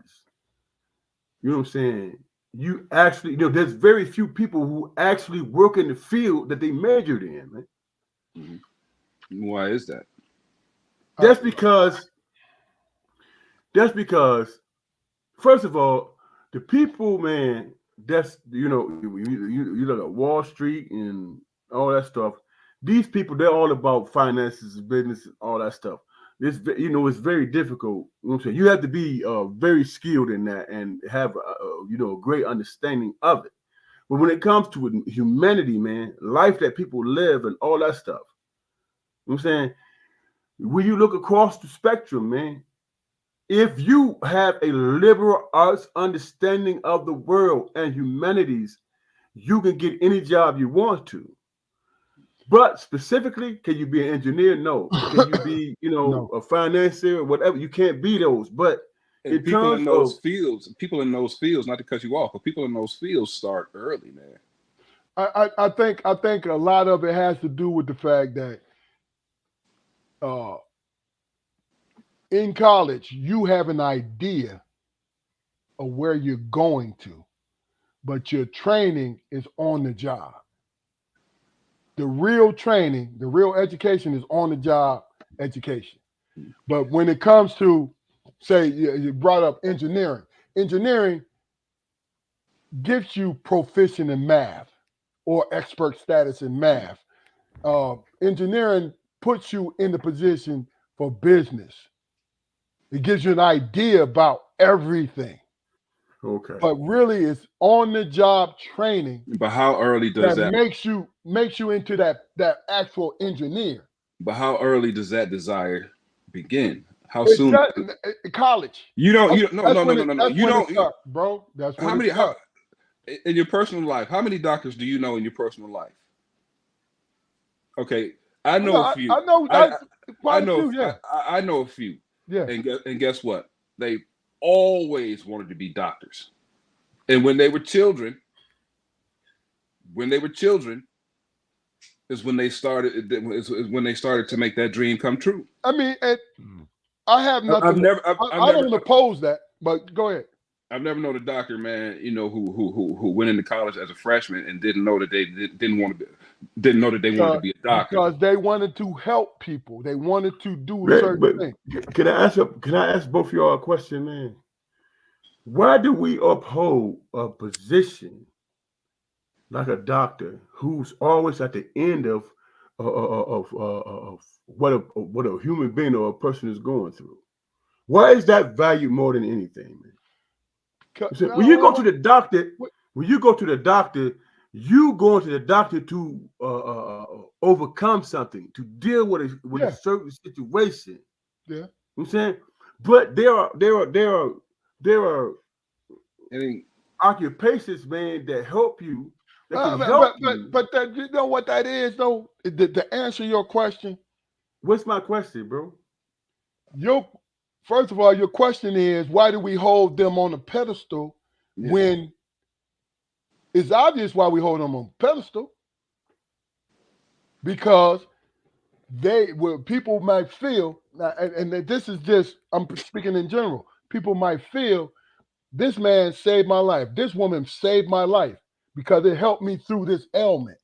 You know what I'm saying? You actually, there's very few people who actually work in the field that they majored in, man. Why is that? That's because that's because first of all, the people, man, that's you look at Wall Street and all that stuff. These people, they're all about finances, business, all that stuff. It's very difficult. You know what I'm saying? You have to be very skilled in that and have a great understanding of it. But when it comes to humanity, man, life that people live and all that stuff, you know what I'm saying? When you look across the spectrum, man, if you have a liberal arts understanding of the world and humanities, you can get any job you want to. But specifically, can you be an engineer? No. Can you be, No. a financier or whatever? You can't be those. But And in terms of people in those fields, not to cut you off, but people in those fields start early, man. I think a lot of it has to do with the fact that uh, in college you have an idea of where you're going to, but your training is on the job. The real training, the real education is on the job education. But when it comes to, say, you brought up engineering, engineering gives you proficient in math or expert status in math. Engineering puts you in the position for business. It gives you an idea about everything. okay. But really, it's on the job training But how early does that that? makes you into that actual engineer. But how early does that desire begin? How It soon? does college. You don't. You don't. No. That's No. No. when No. it No. No. that's You when it don't. starts, bro. That's when How it many? How starts. in your personal life? How many doctors do you know in your personal life? Okay, I I know, know a few. I know I that's I quite a know few. Yeah, I know a few. yeah. And guess what? They always wanted to be doctors. And when they were children, is when they started. Is when they started to make that dream come true. I mean, I have I've nothing. never. I've I never. don't oppose that, but go ahead. I've never known a doctor, man, who went into college as a freshman and didn't know that they didn't want to be, didn't know that they wanted to Because be a doctor. because they wanted to help people. They wanted to do certain But things. can I ask both of y'all a question, man? Why do we uphold a position like a doctor who's always at the end of what a human being or a person is going through? Why is that valued more than anything, man? When you go to the doctor, when you go to the doctor, you going to the doctor to overcome something, to deal with a Yeah, certain situation. yeah. You know what I'm saying, but there are And occupations, man, that help you, that can But but help but, you. but that, you know what that is though. To answer your question, What's my question, bro? your first of all, your question is why do we hold them on a pedestal yeah, when it's obvious why we hold them on a pedestal because people might feel and this is just I'm speaking in general. People might feel this man saved my life. This woman saved my life because it helped me through this ailment.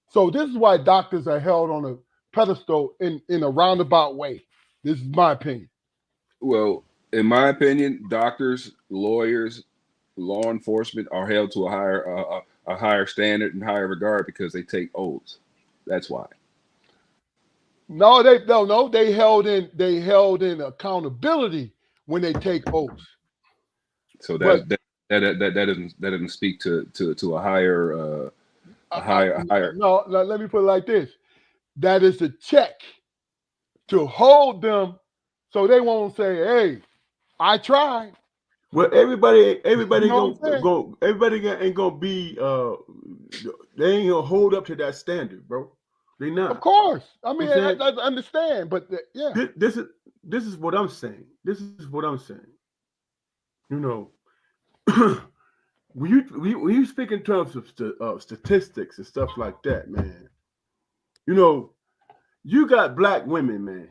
So this is why doctors are held on a pedestal in a roundabout way. This is my opinion. well, in my opinion, doctors, lawyers, law enforcement are held to a higher standard and higher regard because they take oaths. That's why. No, they held in accountability when they take oaths. So But that doesn't speak to a higher. no, let me put it like this: that is a check to hold them, so they won't say, "Hey, I tried." Well, everybody, You everybody know what I'm gonna saying? go. Ain't gonna be. They ain't gonna hold up to that standard, bro. They Of not. course. I You mean, know what I'm saying? I understand, but yeah. This is what I'm saying. This is what I'm saying. You know, when you speak in terms of statistics and stuff like that, man. You know, you got black women, man.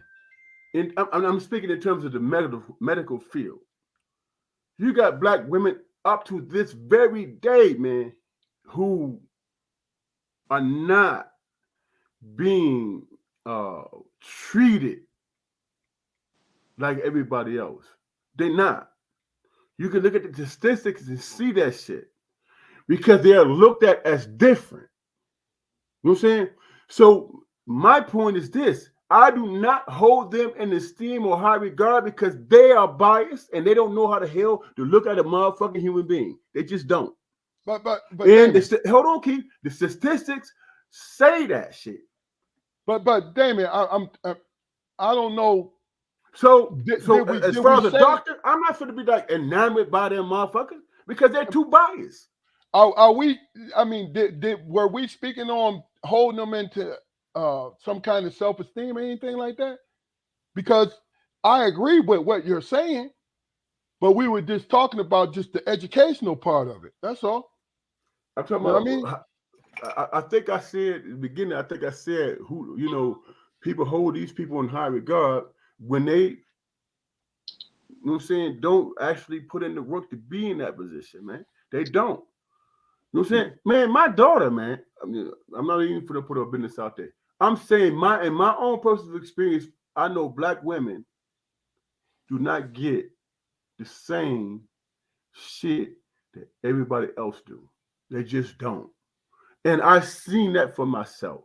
And I'm speaking in terms of the medical field. You got black women up to this very day, man, who are not being uh, treated like everybody else. They're not. You can look at the statistics and see that shit because they are looked at as different. You know what I'm saying? So my point is this: I do not hold them in esteem or high regard because they are biased and they don't know how the hell to look at a motherfucking human being. They just don't. But And Damon, hold on, Keith. The statistics say that shit. but Damon, I don't know. So, Did so we as did far we as a say? doctor, I'm not going to be like enamored by them motherfuckers because they're too biased. Are we? I mean, were we speaking on holding them into some kind of self esteem or anything like that? Because I agree with what you're saying, but we were just talking about just the educational part of it. That's all. I'm talking You know what I mean? about. I think I said at the beginning. I think I said who people hold these people in high regard when they what I'm saying don't actually put in the work to be in that position, man. They don't. You know what I'm saying? Man, my daughter, man. I mean, I'm not even gonna put her business out there. I'm saying in my own personal experience, I know black women do not get the same shit that everybody else do. They just don't. And I've seen that for myself.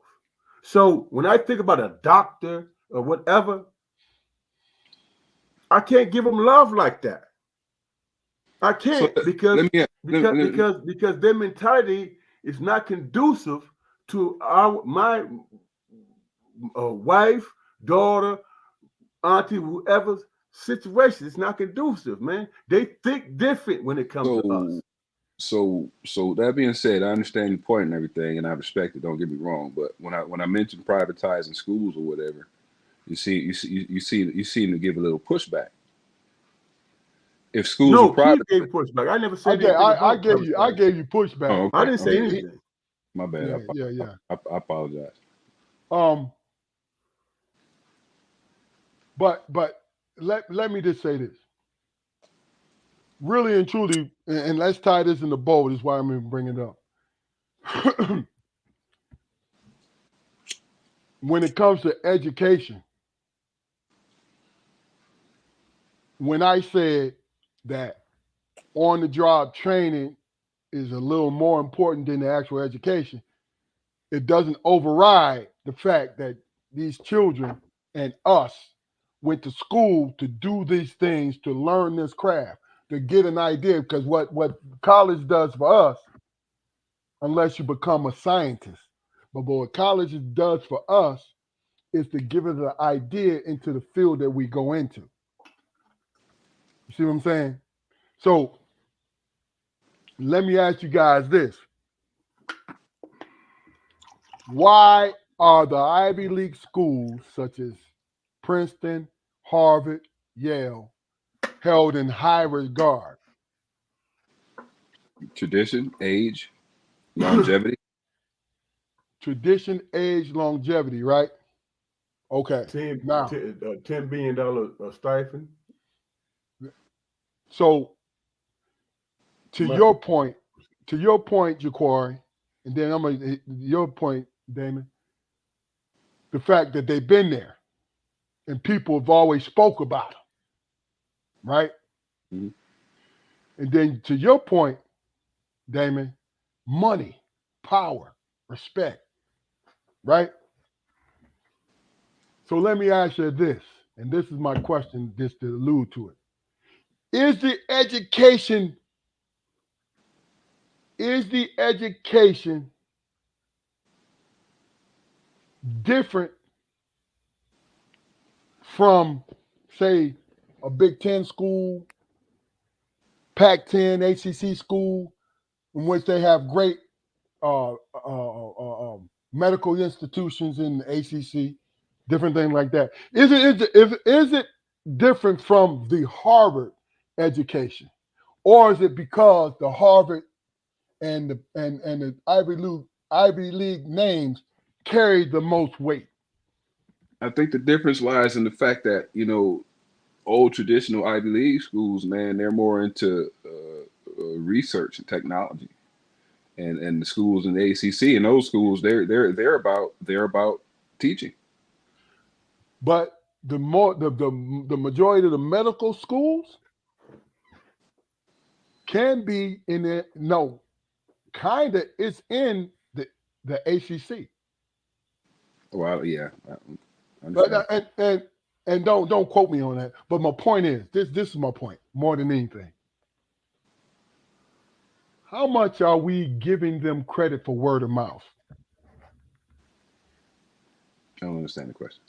So when I think about a doctor or whatever, I can't give them love like that. I So can't let because me let, because let, because because their mentality is not conducive to our my wife, daughter, auntie, whoever's situation. It's not conducive, man. They think different when it comes to so us. so that being said, I understand your point and everything, and I respect it. Don't get me wrong, but when I mention privatizing schools or whatever, you seem to give a little pushback. If schools are No, Keith private, gave pushback. I never I said gave anything I, about I privatizing. gave you pushback. oh, I okay, didn't say okay, anything. my bad. Yeah. I apologize. Um, but let me just say this. Really and truly, and let's tie this in the bow. Is why I'm even bringing it up. When it comes to education, when I said that on the job training is a little more important than the actual education, it doesn't override the fact that these children and us went to school to do these things, to learn this craft, to get an idea. Because what college does for us, unless you become a scientist, but what college does for us is to give us an idea into the field that we go into. You see what I'm saying? So let me ask you guys this. Why are the Ivy League schools such as Princeton, Harvard, Yale held in high regard? Tradition, age, longevity. Tradition, age, longevity, right? Okay. 10, Now, $10 billion stipend. so to My, your point, Jaquari, and then I'm gonna your point, Damon, the fact that they've been there and people have always spoke about them, right? Mhm. And then to your point, Damon, money, power, respect, right? So let me ask you this, and this is my question just to allude to it. is the education different from, say, a Big Ten school, Pac-10, ACC school, in which they have great medical institutions in the ACC, different things like that. Is it different from the Harvard education, or is it because the Harvard and the Ivy League names carry the most weight? I think the difference lies in the fact that old traditional Ivy League schools, man, they're more into research and technology, and the schools in the ACC and those schools, they're about teaching. But the majority of the medical schools can be in it. No, kinda. It's in the ACC. Well, yeah, I But understand. and don't quote me on that. But my point is this is my point more than anything. How much are we giving them credit for word of mouth? I don't understand the question.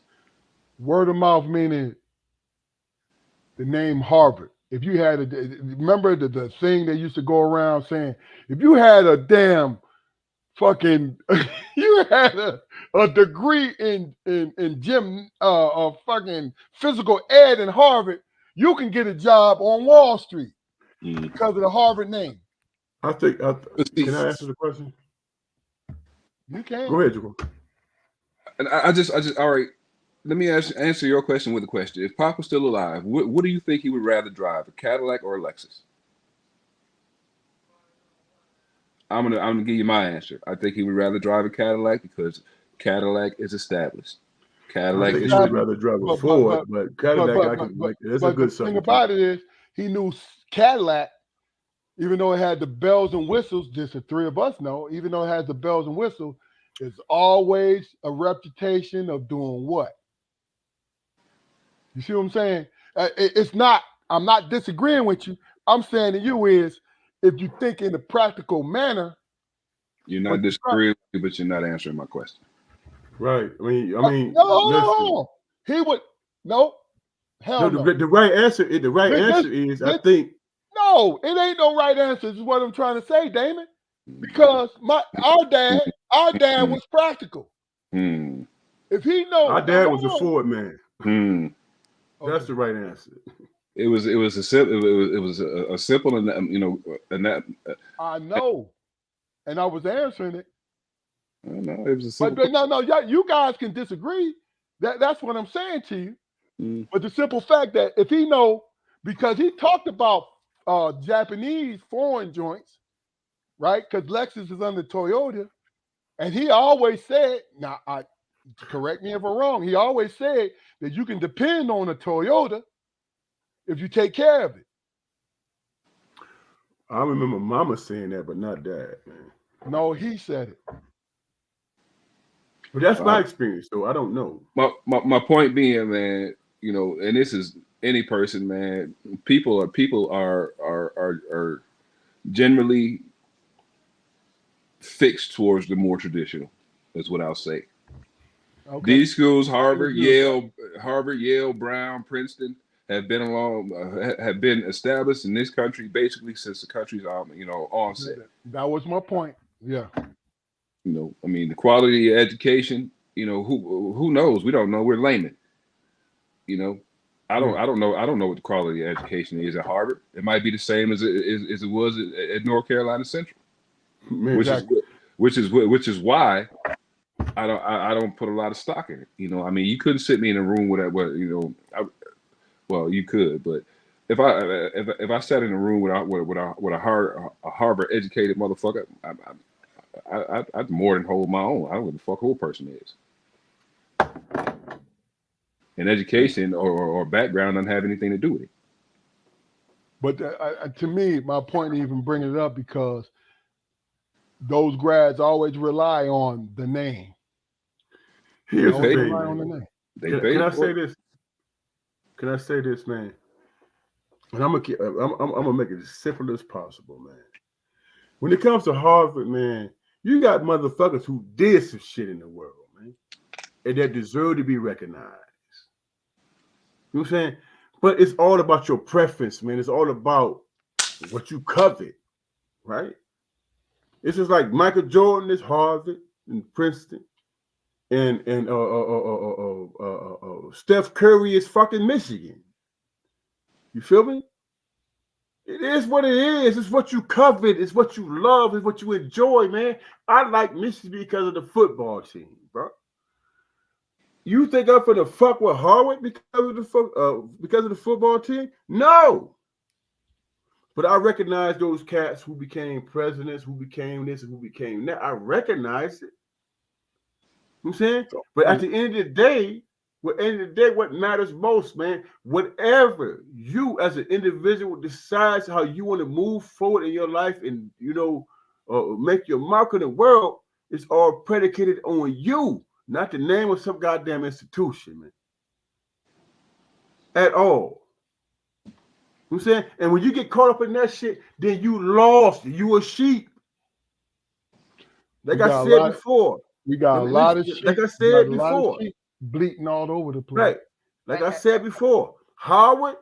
Word of mouth meaning the name Harvard. If you had remember the thing that used to go around saying, if you had a damn fucking you had a degree in gym fucking physical ed in Harvard, you can get a job on Wall Street because of the Harvard name. I think. Can I answer the question? You can. Go ahead, Jacob. And I just all right. Let me answer your question with a question. If Pop was still alive, what do you think he would rather drive, a Cadillac or a Lexus? I'm gonna give you my answer. I think he would rather drive a Cadillac because Cadillac is established. I Cadillac think is he would rather drive a Ford, but Cadillac, I can like. That's a good the thing substitute. about it is he knew Cadillac, even though it had the bells and whistles, just the three of us know, even though it has the bells and whistles, it's always a reputation of doing what? You see what I'm saying? It's not, I'm not disagreeing with you. I'm saying to you is, if you think in a practical manner. You're not disagreeing, but you're not answering my question. Right. I mean, no. He would, no, hell no. The right answer is, I think. No, it ain't no right answer. This is what I'm trying to say, Damon. Because our dad was practical. If he knows, our dad was a Ford man. That's the right answer. It was a simple and that. I know, and I was answering it. No, it was a simple. But no, you guys can disagree. That's what I'm saying to you. But the simple fact that if he know, because he talked about Japanese foreign joints, right? Because Lexus is under Toyota, and he always said, now correct me if I'm wrong, he always said that you can depend on a Toyota if you take care of it. I remember Mama saying that, but not Dad, man. No, he said it. But that's my experience, though. I don't know. My point being, man, and this is any person, man. People are generally fixed towards the more traditional. Is what I'll say. Okay. These schools, Harvard, Yale, Brown, Princeton, have been established in this country basically since the country's onset. That was my point. Yeah. I mean, the quality of education. Who knows? We don't know. We're laymen. I don't know what the quality of education is at Harvard. It might be the same as it was at North Carolina Central, which is why I don't put a lot of stock in it. I mean, you couldn't sit me in a room with that. Well, you could, but if I sat in a room with a Harvard educated motherfucker, I'd more than hold my own. I don't know what the fuck who person is. And education or background doesn't have anything to do with it. But to me, my point even bringing it up because those grads always rely on the name. Here's the thing. Can I say this? Can I say this, man? and I'm gonna make it as simple as possible, man. When it comes to Harvard, man, you got motherfuckers who did some shit in the world, man, and that deserve to be recognized. You know what I'm saying? But it's all about your preference, man. It's all about what you covet, right? It's just like Michael Jordan is Harvard and Princeton, and Steph Curry is fucking Michigan. You feel me? It is what it is. It's what you covet. It's what you love. It's what you enjoy, man. I like Michigan because of the football team, bro. You think I'm gonna fuck with Harvard because of the football team? No. But I recognize those cats who became presidents, who became this and who became that. I recognize it. You know what I'm saying? But at the end of the day, what matters most, man, whatever you as an individual decides how you want to move forward in your life and, make your mark in the world, it's all predicated on you, not the name of some goddamn institution, man. At all. You know what I'm saying? And when you get caught up in that shit, then you lost. You a sheep. Like I said before. We got a lot of sheep. Like I said before. Bleating all over the place. Right. Like I said before. Howard,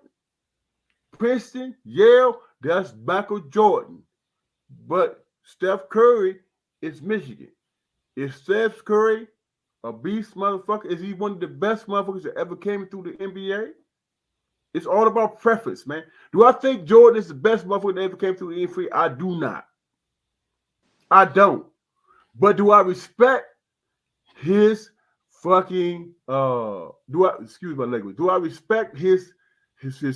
Princeton, Yale, that's Michael Jordan. But Steph Curry is Michigan. Is Steph Curry a beast motherfucker? Is he one of the best motherfuckers that ever came through the NBA? It's all about preference, man. Do I think Jordan is the best motherfucker that ever came through the NBA? I do not. I don't. But do I respect his fucking excuse my language? Do I respect his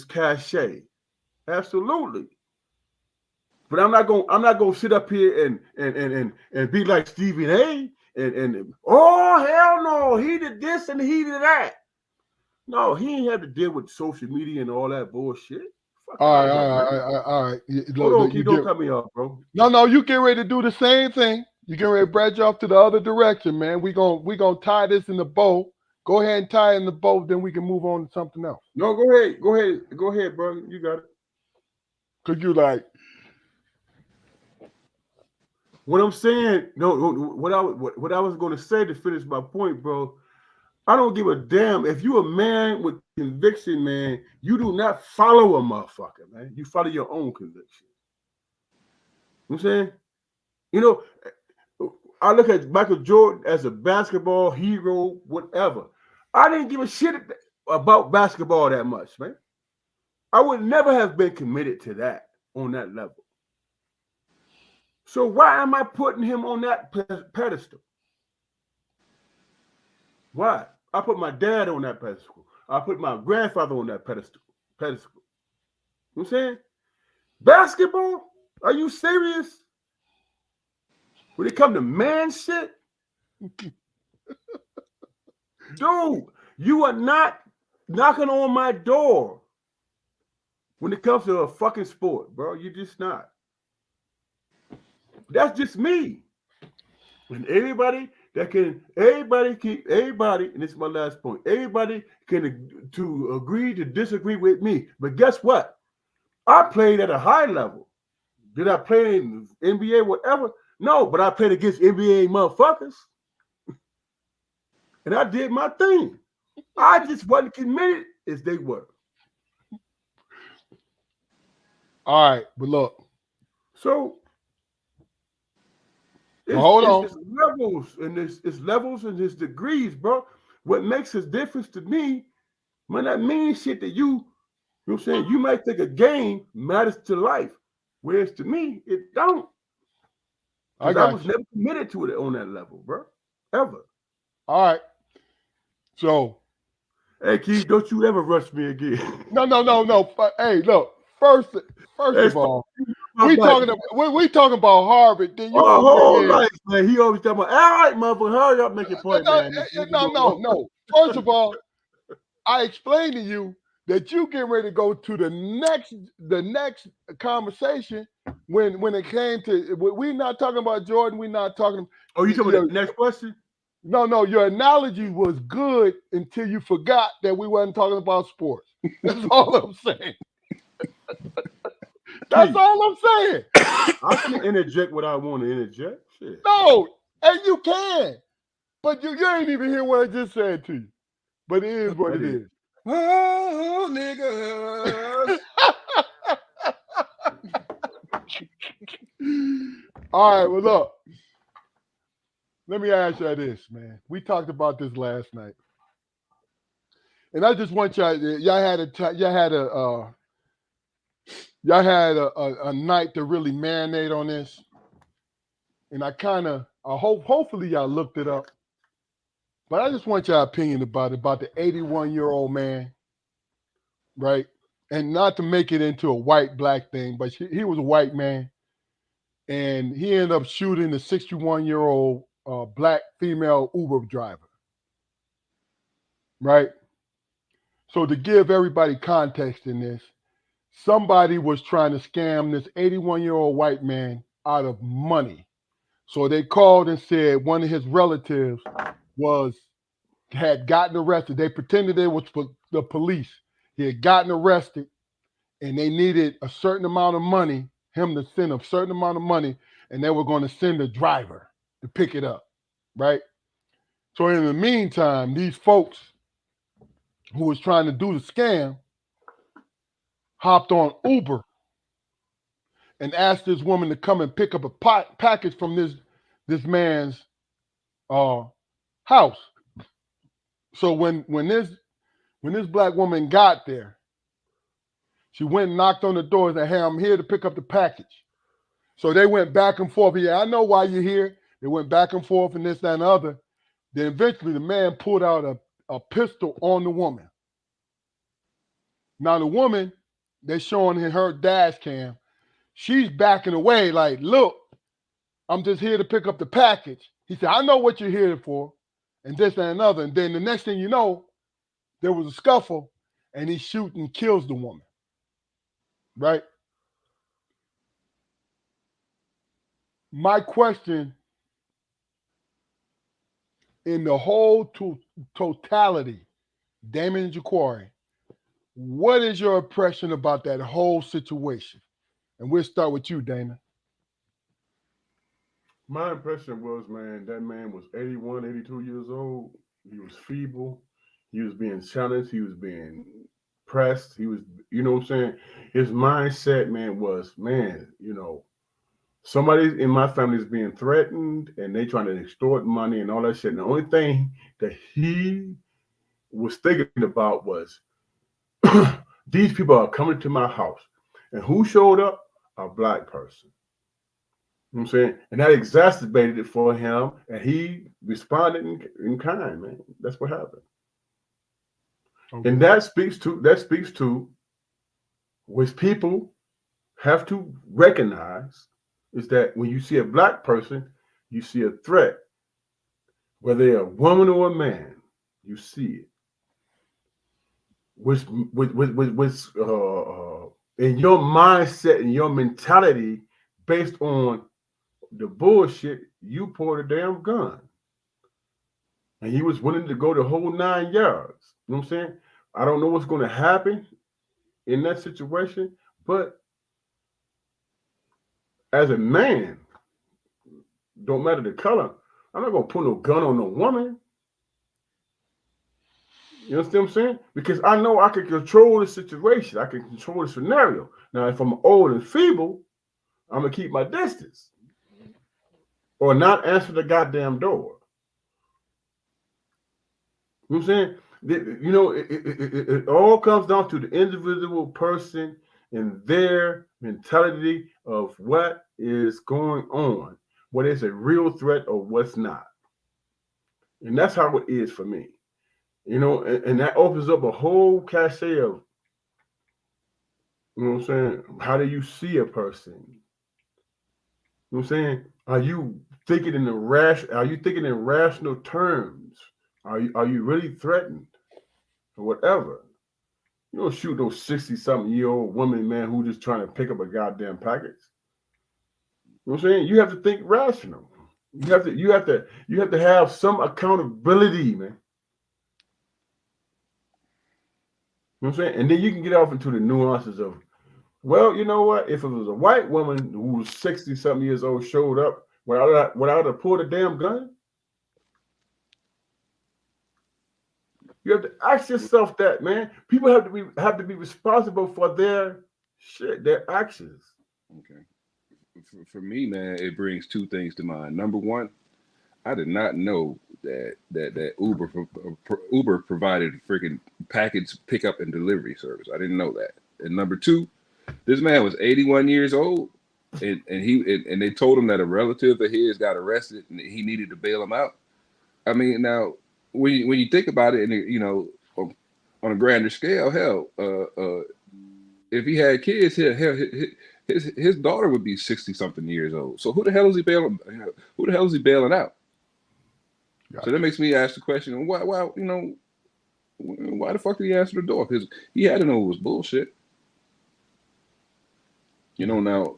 cachet? Absolutely. But I'm not gonna sit up here and be like Stephen A. and oh hell no, he did this and he did that. No, he ain't have to deal with social media and all that bullshit. All right. Hold on, Keith, don't cut me off, bro. No, you get ready to do the same thing. You get ready to branch off to the other direction, man. We gonna tie this in the bow. Go ahead and tie it in the bow, then we can move on to something else. No, go ahead, bro. You got it. Cause you like what I'm saying. No, what I was going to say to finish my point, bro. I don't give a damn if you a man with conviction, man. You do not follow a motherfucker, man. You follow your own conviction. You know what I'm saying? You know, I look at Michael Jordan as a basketball hero, whatever. I didn't give a shit about basketball that much, man. I would never have been committed to that on that level. So why am I putting him on that pedestal? Why? I put my dad on that pedestal. I put my grandfather on that pedestal. You know what I'm saying? Basketball? Are you serious? When it comes to man shit? Dude, you are not knocking on my door when it comes to a fucking sport, bro. You're just not. That's just me. And everybody, and this is my last point. Everybody can to agree to disagree with me. But guess what? I played at a high level. Did I play in NBA, whatever? No, but I played against NBA motherfuckers. And I did my thing. I just wasn't committed as they were. All right, but look. So hold on. It's levels and it's degrees, bro. What makes a difference to me, man, that means shit that you know what I'm saying? You might think a game matters to life, whereas to me, it don't. I was never committed to it on that level, bro. Ever. All right. So. Hey, Keith, don't you ever rush me again. No. Hey, look. First of all, we talking about Harvard. Then you whole life, man. He always talking about, all right, motherfucker, hurry up, make your point, man. No. First of all, I explained to you that you get ready to go to the next conversation when it came to we're not talking about Jordan. We're not talking. Oh, you talking about the next question? No. Your analogy was good until you forgot that we wasn't talking about sports. That's all I'm saying. That's all I'm saying. I can interject what I want to interject. Shit. No, and you can, but you ain't even hear what I just said to you. But it is what I it did. is. Oh, niggas. All right, well, look. Let me ask you this, man. We talked about this last night, and I just want y'all had a night to really marinate on this, and I hopefully y'all looked it up, but I just want your opinion about the 81-year-old man, right? And not to make it into a white black thing, but he was a white man, and he ended up shooting the 61-year-old black female Uber driver, right? So to give everybody context in this, somebody was trying to scam this 81-year-old white man out of money. So they called and said one of his relatives was had gotten arrested. They pretended it was the police. He had gotten arrested and they needed a certain amount of money, him to send a certain amount of money, and they were going to send a driver to pick it up, right? So in the meantime, these folks who was trying to do the scam hopped on Uber and asked this woman to come and pick up a package from this man's uh, house. So when this black woman got there, she went and knocked on the door and said, "Hey, I'm here to pick up the package." So they went back and forth. Yeah, I know why you're here. They went back and forth and this, that, and the other. Then eventually the man pulled out a pistol on the woman. Now the woman, they're showing in her dash cam, she's backing away like, "Look, I'm just here to pick up the package." He said, "I know what you're here for," and this and another. And then the next thing you know, there was a scuffle, and he shoots and kills the woman. Right? My question in the whole totality, Damon and Jaquari, what is your impression about that whole situation? And we'll start with you, Damon. My impression was, man, that man was 81, 82 years old. He was feeble. He was being challenged. He was being pressed. He was, you know what I'm saying? His mindset, man, was, man, somebody in my family is being threatened and they trying to extort money and all that shit. And the only thing that he was thinking about was these people are coming to my house. And who showed up? A black person. You know what I'm saying? And that exacerbated it for him. And he responded in kind, man. That's what happened. Okay. And that speaks to which people have to recognize is that when you see a black person, you see a threat. Whether they're a woman or a man, you see it. Which in your mindset and your mentality, based on the bullshit, you poured a damn gun. And he was willing to go the whole 9 yards. You know what I'm saying? I don't know what's going to happen in that situation, but as a man, don't matter the color, I'm not going to put no gun on no woman. You understand what I'm saying? Because I know I can control the situation. I can control the scenario. Now, if I'm old and feeble, I'm going to keep my distance or not answer the goddamn door. You know what I'm saying? It all comes down to the individual person and their mentality of what is going on, what is a real threat or what's not. And that's how it is for me. And that opens up a whole cachet of, you know what I'm saying? How do you see a person? You know what I'm saying? Are you thinking in rational terms? Are you really threatened or whatever? You don't shoot no 60-something-year-old woman, man, who just trying to pick up a goddamn package. You know what I'm saying? You have to think rational. You have to have some accountability, man. You know what I'm saying? And then you can get off into the nuances of Well, you know what? If it was a white woman who was 60 something years old showed up without a pulled a damn gun, you have to ask yourself that, man. People have to be responsible for their shit, their actions. Okay. For me, man, it brings two things to mind. Number one, I did not know that Uber provided freaking package pickup and delivery service. I didn't know that. And number two, this man was 81 years old, and they told him that a relative of his got arrested and he needed to bail him out. I mean, now when you think about it, and on a grander scale, hell, if he had kids, his daughter would be 60 something years old. So who the hell is he bailing? Who the hell is he bailing out? So Gotcha. that makes me ask the question: why the fuck did he answer the door? Because he had to know it was bullshit. Now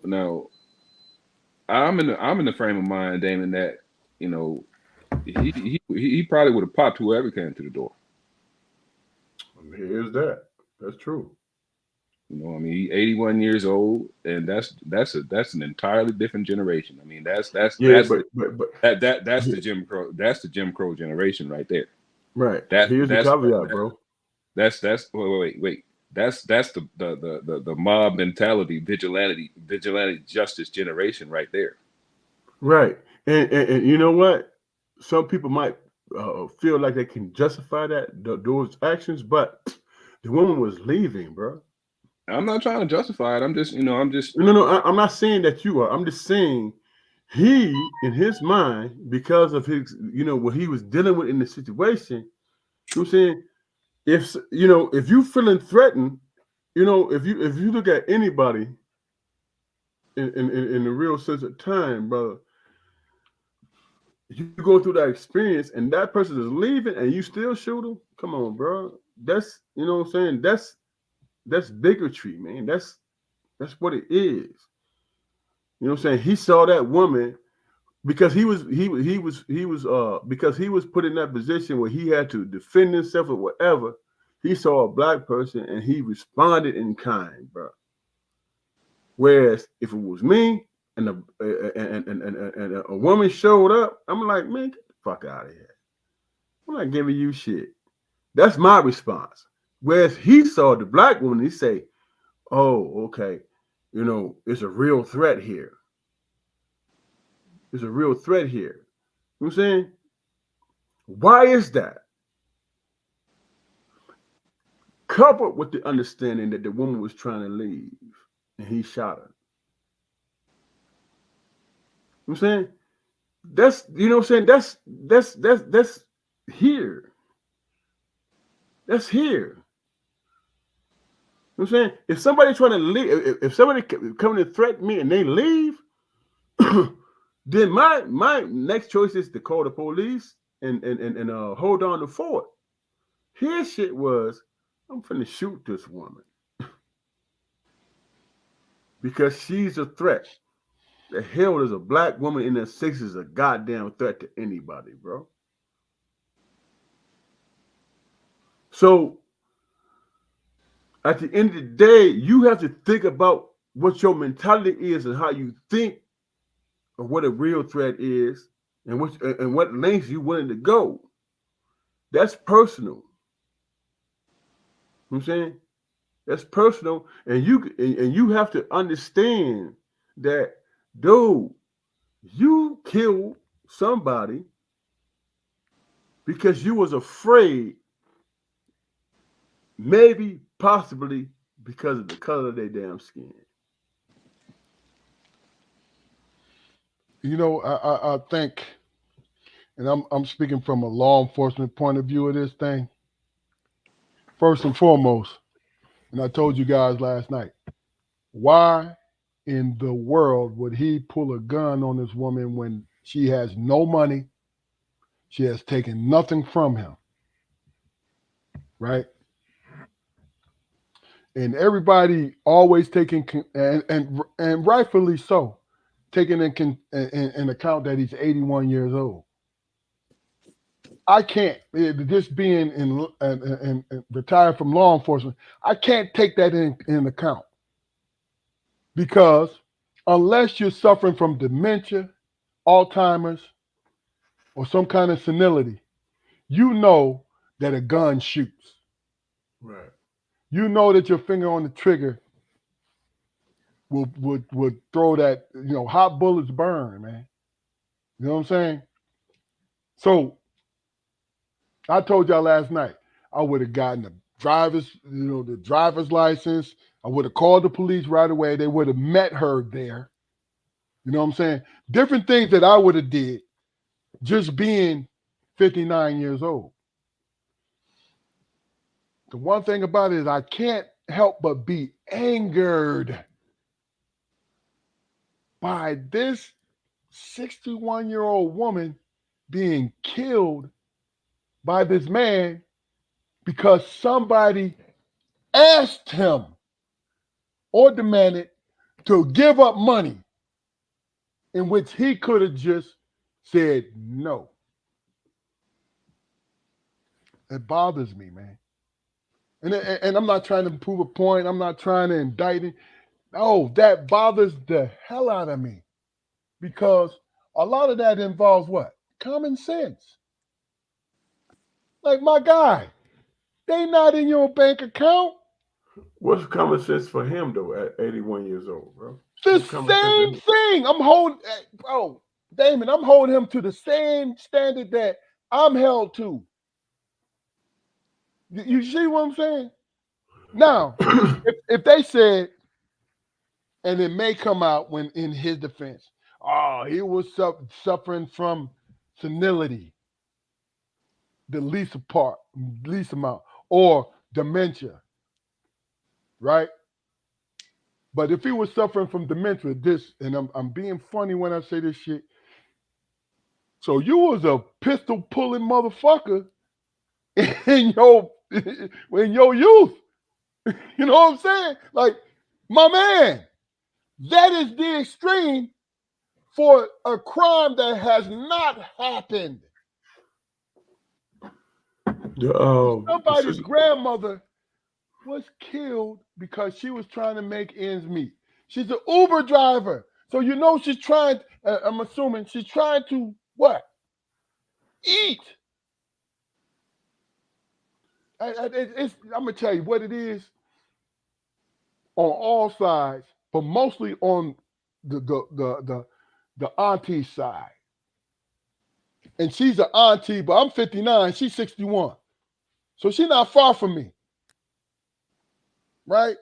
I'm in the frame of mind, Damon, that you know he probably would have popped whoever came to the door. Here's that. That's true. I mean, he's 81 years old, and that's an entirely different generation. I mean, Yeah, but that's the Jim Crow generation right there. right. That Here's the that's caveat, bro. that's wait. That's the mob mentality, vigilante justice generation right there. Right. And you know what? Some people might feel like they can justify those actions, but the woman was leaving, bro. I'm not trying to justify it. I'm just No, I'm not saying that you are. I'm just saying he, in his mind, because of his, what he was dealing with in the situation. You know what I'm saying, if you feeling threatened, if you look at anybody in the real sense of time, brother, you go through that experience and that person is leaving and you still shoot them. Come on, bro. That's what I'm saying. That's bigotry, man. That's what it is. You know what I'm saying? He saw that woman because because he was put in that position where he had to defend himself or whatever. He saw a black person and he responded in kind, bro. Whereas if it was me and a woman showed up, I'm like, man, get the fuck out of here. I'm not giving you shit. That's my response. Whereas he saw the black woman, he say, "Oh, okay, it's a real threat here. It's a real threat here." You know what I'm saying? Why is that? Coupled with the understanding that the woman was trying to leave and he shot her. You know what I'm saying? That's what I'm saying. That's here. That's here. You know what I'm saying? If somebody's trying to leave, if somebody coming to threaten me and they leave, then my next choice is to call the police and hold on the fort. His shit was, I'm finna shoot this woman because she's a threat. The hell is a black woman in her sixties a goddamn threat to anybody, bro? So at the end of the day, you have to think about what your mentality is and how you think of what a real threat is and what lengths you willing to go. That's personal. You know what I'm saying? That's personal, and you have to understand that, dude, you killed somebody because you was afraid, maybe, possibly because of the color of their damn skin. I think, and I'm speaking from a law enforcement point of view of this thing. First and foremost, and I told you guys last night, why in the world would he pull a gun on this woman when she has no money? She has taken nothing from him, right? And everybody always taking and rightfully so, taking in account that he's 81 years old. I can't just being in retired from law enforcement. I can't take that in account. because unless you're suffering from dementia, Alzheimer's, or some kind of senility, you know that a gun shoots. Right. You know that your finger on the trigger will throw that, hot bullets burn, man. You know what I'm saying? So I told y'all last night, I would have gotten the driver's license. I would have called the police right away. They would have met her there. You know what I'm saying? Different things that I would have did just being 59 years old. The one thing about it is I can't help but be angered by this 61-year-old woman being killed by this man because somebody asked him or demanded to give up money in which he could have just said no. It bothers me, man. And I'm not trying to prove a point. I'm not trying to indict it. No, that bothers the hell out of me because a lot of that involves what? Common sense. Like, my guy, they not in your bank account. What's common sense for him though at 81 years old, bro? The What's common sense to same him? thing. I'm holding, bro, Damon, I'm holding him to the same standard that I'm held to. You see what I'm saying? Now, if they said, and it may come out when in his defense, oh, he was suffering from senility, the least amount, or dementia, right? But if he was suffering from dementia, and I'm being funny when I say this shit. So you was a pistol pulling motherfucker in your youth. You know what I'm saying? Like, my man, that is the extreme for a crime that has not happened. Somebody's The grandmother was killed because she was trying to make ends meet. She's an Uber driver. So she's trying, I'm assuming she's trying to what? Eat. I'm going to tell you what it is on all sides, but mostly on the auntie side. And she's an auntie, but I'm 59, she's 61. So she's not far from me, right?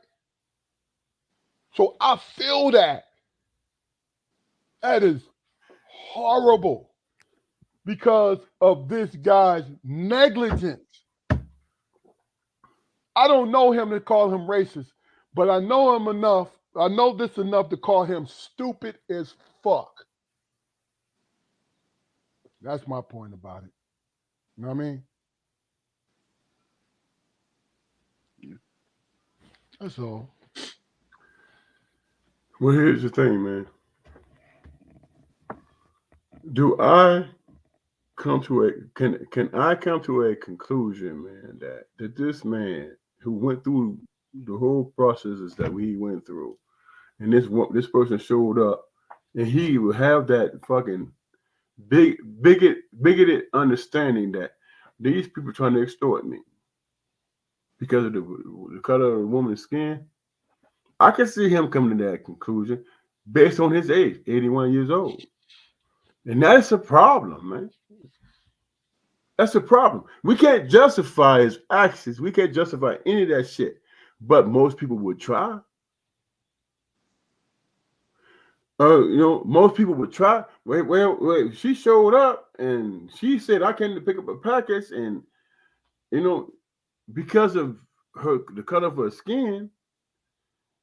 So I feel that. That is horrible because of this guy's negligence. I don't know him to call him racist, but I know him enough. I know this enough to call him stupid as fuck. That's my point about it. You know what I mean? Yeah. That's all. Well, here's the thing, man. Do I come to a can I come to a conclusion, man, that this man who went through the whole processes that we went through, and this person showed up, and he would have that fucking bigoted understanding that these people trying to extort me because of the color of the woman's skin. I can see him coming to that conclusion based on his age, 81 years old. And that's a problem, man. That's a problem. We can't justify his actions. We can't justify any of that shit. But most people would try. Most people would try. Wait. She showed up and she said, I came to pick up a package. And, because of the color of her skin,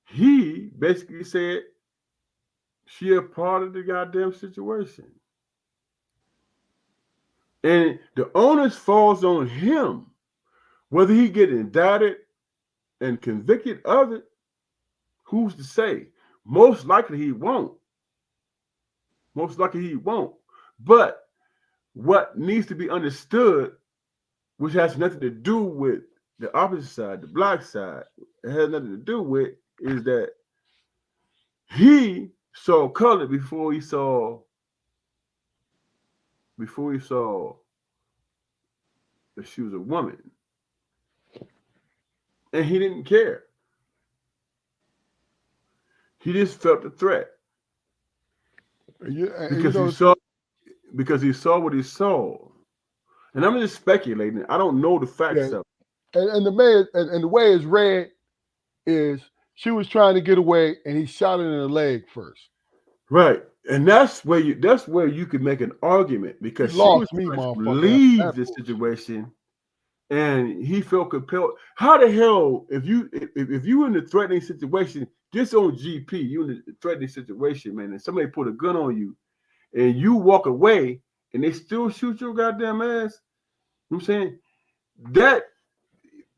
he basically said she a part of the goddamn situation. And the onus falls on him. Whether he get indicted and convicted of it, who's to say? Most likely he won't. But what needs to be understood, which has nothing to do with the opposite side, the black side, it has nothing to do with, is that he saw color before he saw that she was a woman, and he didn't care. He just felt the threat And you because he know, saw what he saw. And I'm just speculating. I don't know the yeah, facts of it. and the way it's read is she was trying to get away, and he shot her in the leg first. Right. And that's where you could make an argument You because she was lost me, trying to motherfucker. After leave that the bullshit. situation and he felt compelled. How the hell if you in a threatening situation, just on GP, you in a threatening situation, man, and somebody put a gun on you and you walk away and they still shoot your goddamn ass, you know what I'm saying? That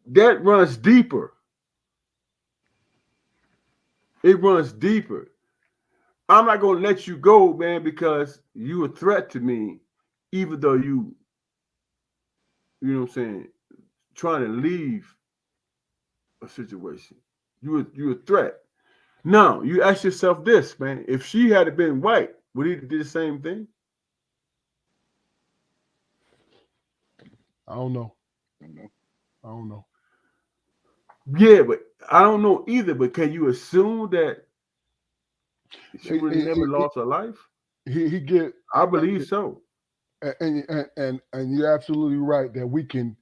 that runs deeper. It runs deeper. I'm not gonna let you go, man, because you a threat to me, even though you know what I'm saying, trying to leave a situation. You a threat. Now you ask yourself this, man. If she had been white, would he do the same thing? I don't know. I don't know. I don't know. Yeah, but I don't know either. But can you assume that she would have never lost her life? He get I believe so. and you're absolutely right that we can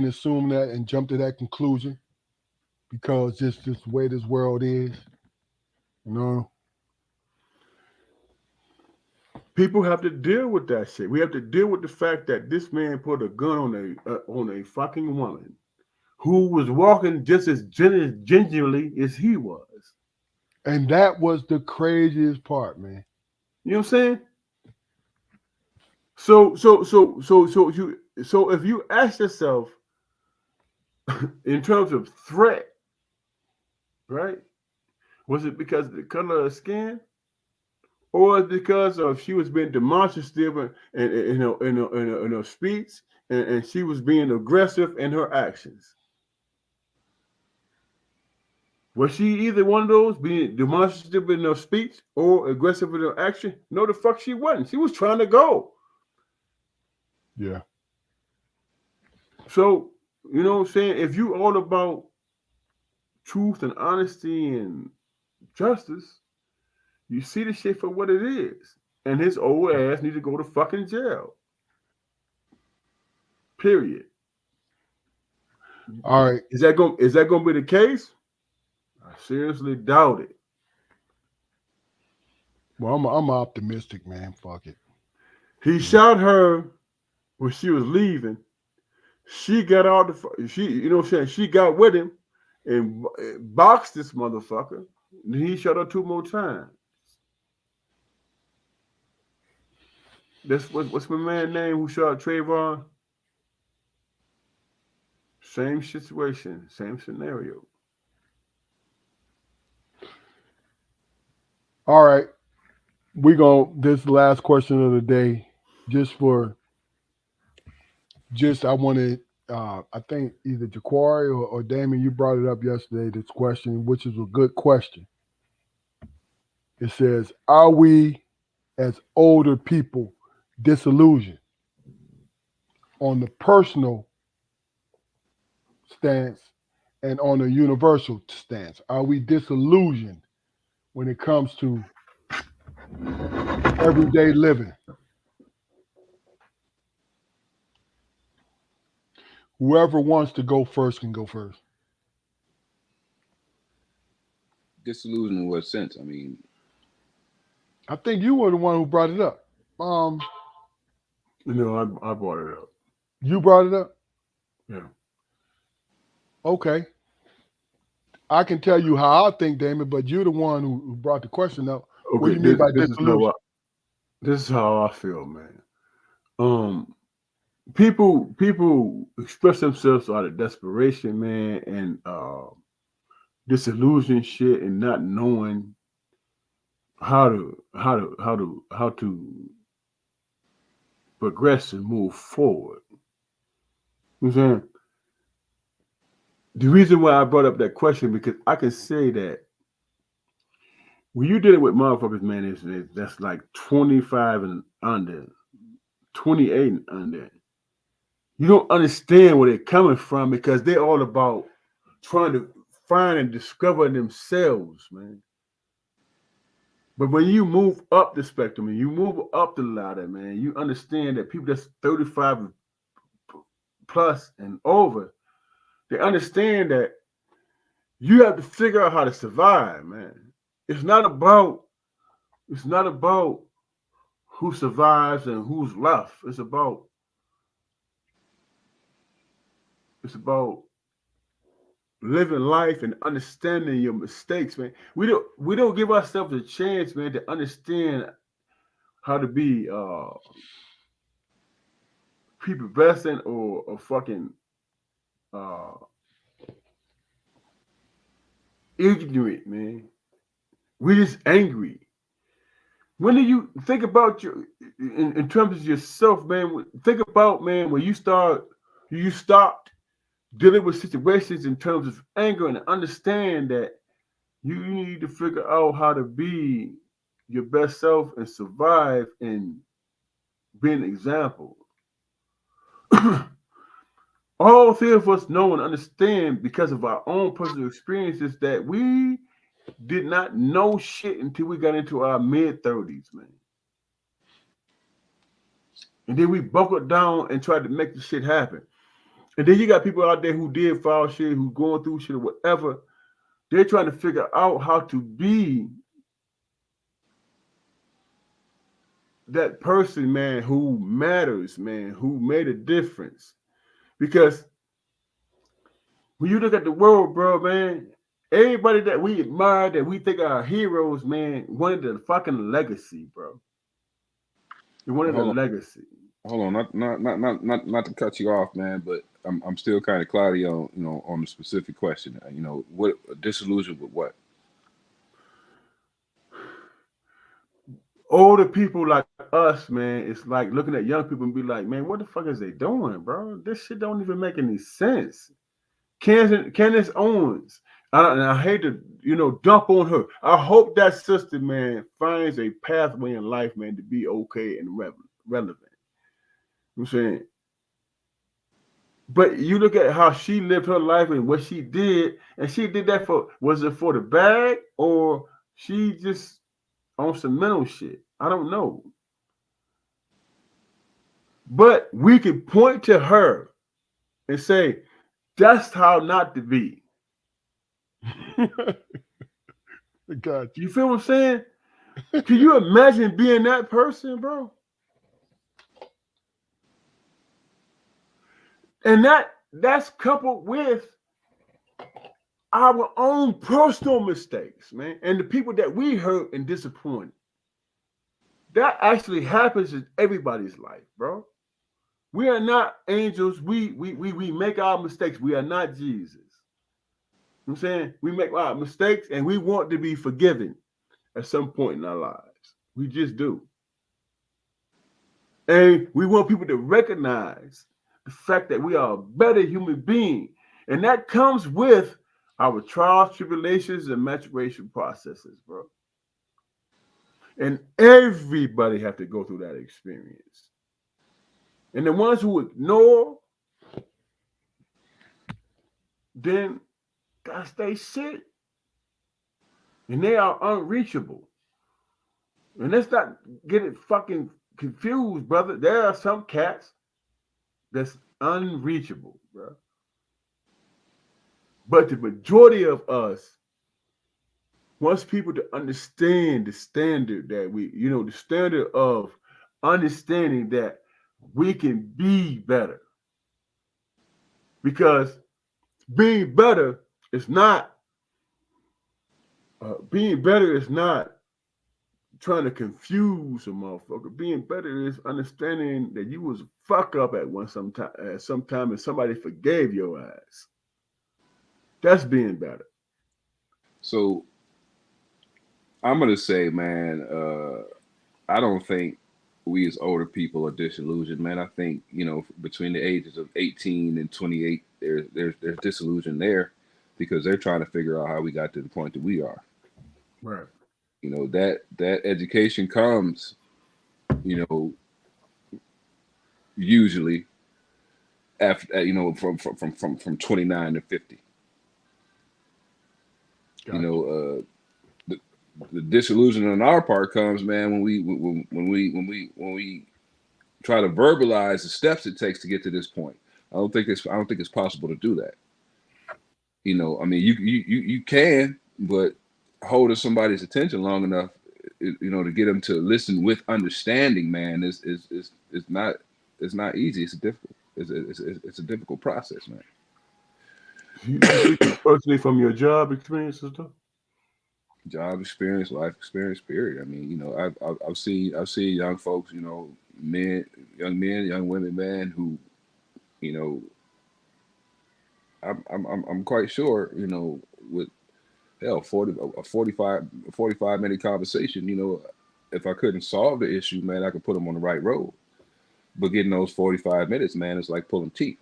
assume that and jump to that conclusion because just the way this world is, you know. People have to deal with that shit. We have to deal with the fact that this man put a gun on a fucking woman who was walking just as gingerly as he was. And that was the craziest part, man. You know what I'm saying? So if you ask yourself in terms of threat, right? Was it because of the color of the skin, or because of she was being demonstrative in her speech, and she was being aggressive in her actions? Was she either one of those, being demonstrative in her speech or aggressive in her action? No, the fuck she wasn't. She was trying to go. Yeah. So, you know what I'm saying? If you all about truth and honesty and justice, you see the shit for what it is. And his old ass need to go to fucking jail. Period. All right. Is that gonna be the case? I seriously doubt it. Well, I'm optimistic, man. Fuck it. He Yeah. shot her when she was leaving. She got out you know what I'm saying? She got with him and boxed this motherfucker. And he shot her two more times. That's what's my man name who shot Trayvon? Same situation, same scenario. All right. We go this last question of the day, just for just I wanted I think either Jaquari or Damon, you brought it up yesterday, this question, which is a good question. It says, are we as older people disillusioned on the personal stance and on a universal stance? Are we disillusioned when it comes to everyday living? Whoever wants to go first can go first. Disillusioned in what sense? I mean, I think you were the one who brought it up. Um, You know, I brought it up. you brought it up. Yeah. Okay, I can tell you how I think, Damon, but you're the one who brought the question up. What do Okay, you mean by this disillusion? this is how I feel, man. People express themselves out of desperation, man, and disillusion shit, and not knowing how to progress and move forward. You know what I'm saying? The reason why I brought up that question because I can say that when you dealing with motherfuckers, man, that's like 25 and under, 28 and under. You don't understand where they're coming from because they're all about trying to find and discover themselves, man. But when you move up the spectrum and you move up the ladder, man, you understand that people that's 35 plus and over, they understand that you have to figure out how to survive, man. It's not about it's not about who survives and who's left. It's about living life and understanding your mistakes, man. We don't give ourselves a chance, man, to understand how to be people vesting or fucking uh ignorant, man. We just angry. When do you think about your in terms of yourself, man? Think about, man, when you stopped dealing with situations in terms of anger and understand that you need to figure out how to be your best self and survive and be an example. All three of us know and understand because of our own personal experiences that we did not know shit until we got into our mid 30s, man. And then we buckled down and tried to make the shit happen. And then you got people out there who did foul shit, who going through shit or whatever. They're trying to figure out how to be that person, man, who matters, man, who made a difference. Because when you look at the world, bro, man, everybody that we admire, that we think are heroes, man, wanted the fucking legacy, bro. They wanted a Hold on, legacy. hold on, not to cut you off, man, but I'm still kind of cloudy on on the specific question. What disillusioned with what? Older people like us, man, it's like looking at young people and be like, man, what the fuck is they doing, bro? This shit don't even make any sense. Candace Owens, and I hate to, dump on her. I hope that sister, man, finds a pathway in life, man, to be okay and relevant. You know what I'm saying? But you look at how she lived her life and what she did, and she did that was it for the bag or she just on some mental shit? I don't know. But we can point to her and say, that's how not to be. Got You feel what I'm saying? Can you imagine being that person, bro? And that's coupled with our own personal mistakes, man, and the people that we hurt and disappointed. That actually happens in everybody's life, bro. We are not angels. We make our mistakes. We are not Jesus. You know what I'm saying? We make our mistakes and we want to be forgiven at some point in our lives. We just do. And we want people to recognize the fact that we are a better human being. And that comes with our trials, tribulations, and maturation processes, bro. And everybody have to go through that experience. And the ones who ignore, then that's they shit. And they are unreachable. And let's not get it fucking confused, brother. There are some cats that's unreachable, bro. But the majority of us wants people to understand the standard that the standard of understanding that we can be better. Because being better is not trying to confuse a motherfucker. Being better is understanding that you was a fuck up at some time and somebody forgave your ass. That's being better. So I'm gonna say, man, I don't think we as older people are disillusioned, man. I think between the ages of 18 and 28, there's disillusion there because they're trying to figure out how we got to the point that we are. Right. That education comes, you know, usually after from 29 to 50. You Gotcha. know, the disillusion on our part comes, man, when we try to verbalize the steps it takes to get to this point. I don't think it's possible to do that. I mean, you can, but holding somebody's attention long enough, to get them to listen with understanding, man, is not easy. It's a difficult process, man. You speaking personally from your job experience and stuff? Job experience, life experience, period. I mean, I've seen young folks, men, young women, man, who, you know, I'm quite sure, with hell 45 minute conversation, if I couldn't solve the issue, man, I could put them on the right road. But getting those 45 minutes, man, it's like pulling teeth.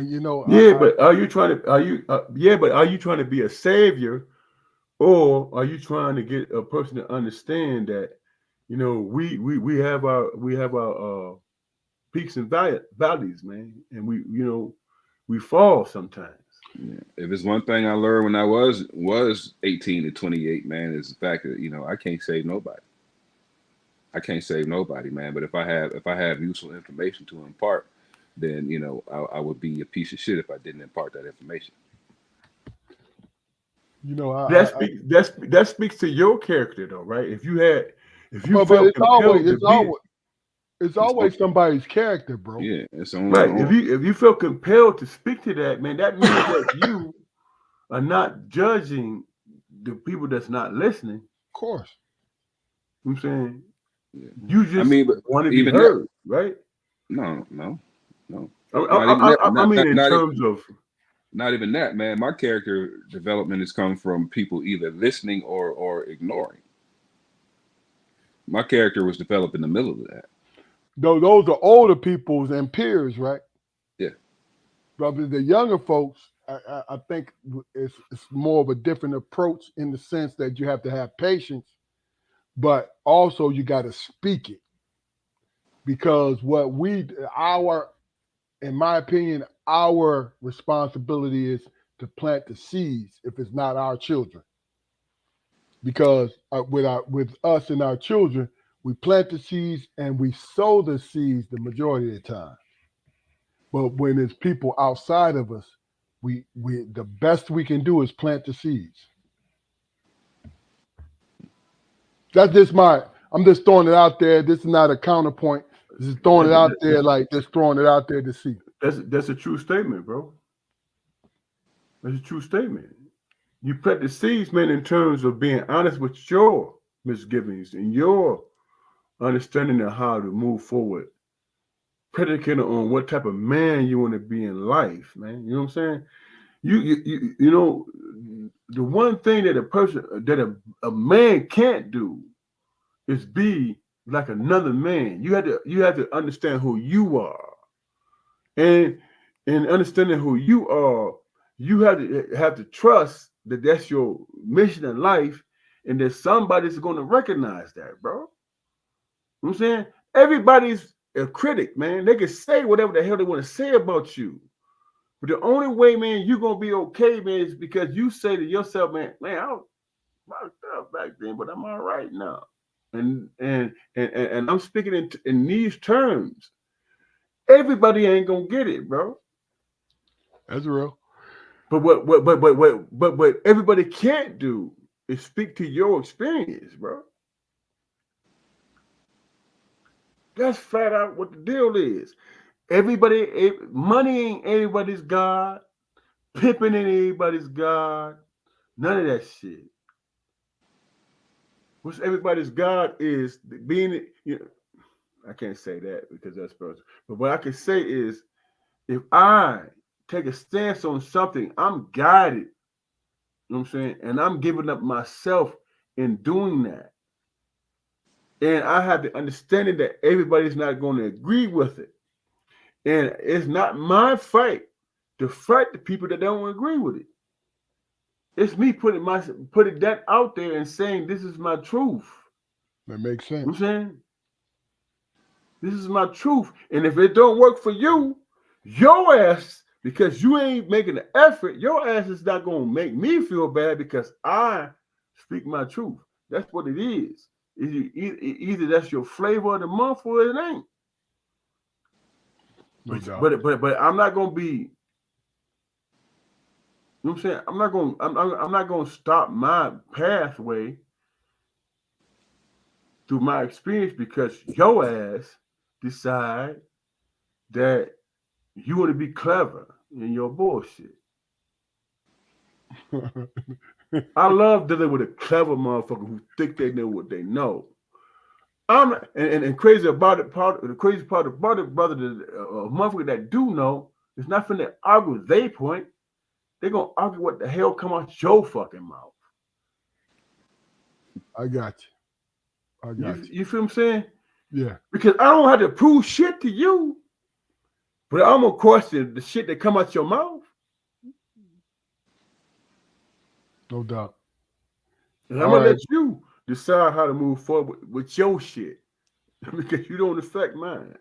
You know, Yeah, but are you trying to? Are you? Yeah, but are you trying to be a savior, or are you trying to get a person to understand that, we have our peaks and valleys, man, and we fall sometimes. Yeah. If it's one thing I learned when I was 18 to 28, man, is the fact that I can't save nobody. I can't save nobody, man. But if I have useful information to impart, then I would be a piece of shit if I didn't impart that information. you know, That speaks to your character, though, right? If you but felt it's always compelled to be it's It's on, always somebody's character, bro. yeah, it's on, right, on. if you feel compelled to speak to that, man, that means that you are not judging the people that's not listening. Of course. You know what I'm saying, Yeah. you I just mean, but want to be even that, heard, right? no, no, no, I, not even I, that, I, I not mean, not in not even, terms of not even that, man. My character development has come from people either listening or ignoring. My character was developed in the middle of that. Though those are older peoples and peers, right? Yeah, But the younger folks, I think it's more of a different approach in the sense that you have to have patience, but also you got to speak it because in my opinion, our responsibility is to plant the seeds if it's not our children. Because with us and our children, we plant the seeds and we sow the seeds the majority of the time. But when it's people outside of us, we the best we can do is plant the seeds. That's just my. I'm just throwing it out there. This is not a counterpoint. This is throwing it out there like just throwing it out there to see. that's a true statement, bro. That's a true statement. You plant the seeds, man, in terms of being honest with your misgivings and your understanding of how to move forward, predicated on what type of man you want to be in life, man. You know what I'm saying? You know, the one thing that a man can't do is be like another man. You have to understand who you are, and in understanding who you are, you have to trust that that's your mission in life, and that somebody's going to recognize that, bro. You know what I'm saying? Everybody's a critic, man. They can say whatever the hell they want to say about you. But the only way, man, you're gonna be okay, man, is because you say to yourself, man, I was fucked up back then, but I'm all right now. And I'm speaking in these terms. Everybody ain't gonna get it, bro. That's real. But what everybody can't do is speak to your experience, bro. That's flat out what the deal is. Money ain't everybody's God. Pimping ain't everybody's God. None of that shit. What's everybody's God is being, I can't say that because that's personal. But what I can say is if I take a stance on something, I'm guided. You know what I'm saying? And I'm giving up myself in doing that. And I have the understanding that everybody's not going to agree with it. And it's not my fight to fight the people that don't agree with it. It's me putting that out there and saying this is my truth. That makes You know sense. what I'm saying? This is my truth. And if it don't work for you, your ass, because you ain't making the effort, your ass is not gonna make me feel bad because I speak my truth. That's what it is. Either that's your flavor of the month or it ain't. No But doubt. but I'm not gonna be. You know what I'm saying? I'm not gonna stop my pathway through my experience because your ass decide that you want to be clever in your bullshit. I love dealing with a clever motherfucker who think they know what they know. And crazy about it. The crazy part about it, brother, a motherfucker that do know is not finna argue they point. They gonna argue what the hell come out your fucking mouth. I got you. I got You feel what I'm saying? you. Yeah. Because I don't have to prove shit to you, but I'm gonna question the shit that come out your mouth, No doubt. and I'm All gonna right. let you decide how to move forward with your shit because you don't affect mine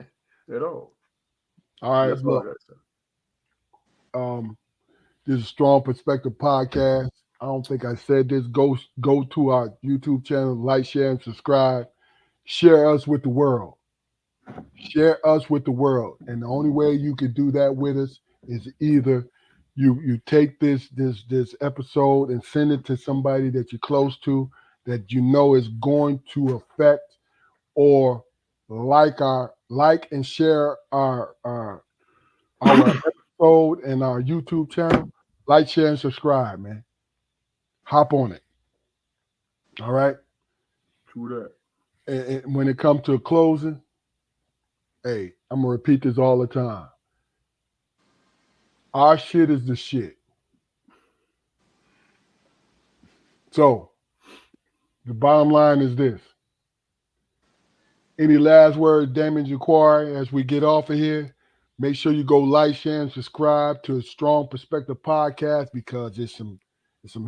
at all. All And right. that's all I Look. got to say. Um, this is Strong Perspective Podcast. I don't think I said this. Go to our YouTube channel, like, share, and subscribe. Share us with the world. Share us with the world. And the only way you can do that with us is either you take this episode and send it to somebody that you're close to that you know is going to affect, or like and share our episode and our YouTube channel. Like, share, and subscribe, man. Hop on it. All right. True that. And when it comes to closing, hey, I'm gonna repeat this all the time. Our shit is the shit. So the bottom line is this. Any last words, Damon Jaquari, as we get off of here? Make sure you go like, share, and subscribe to Strong Perspective Podcast because there's some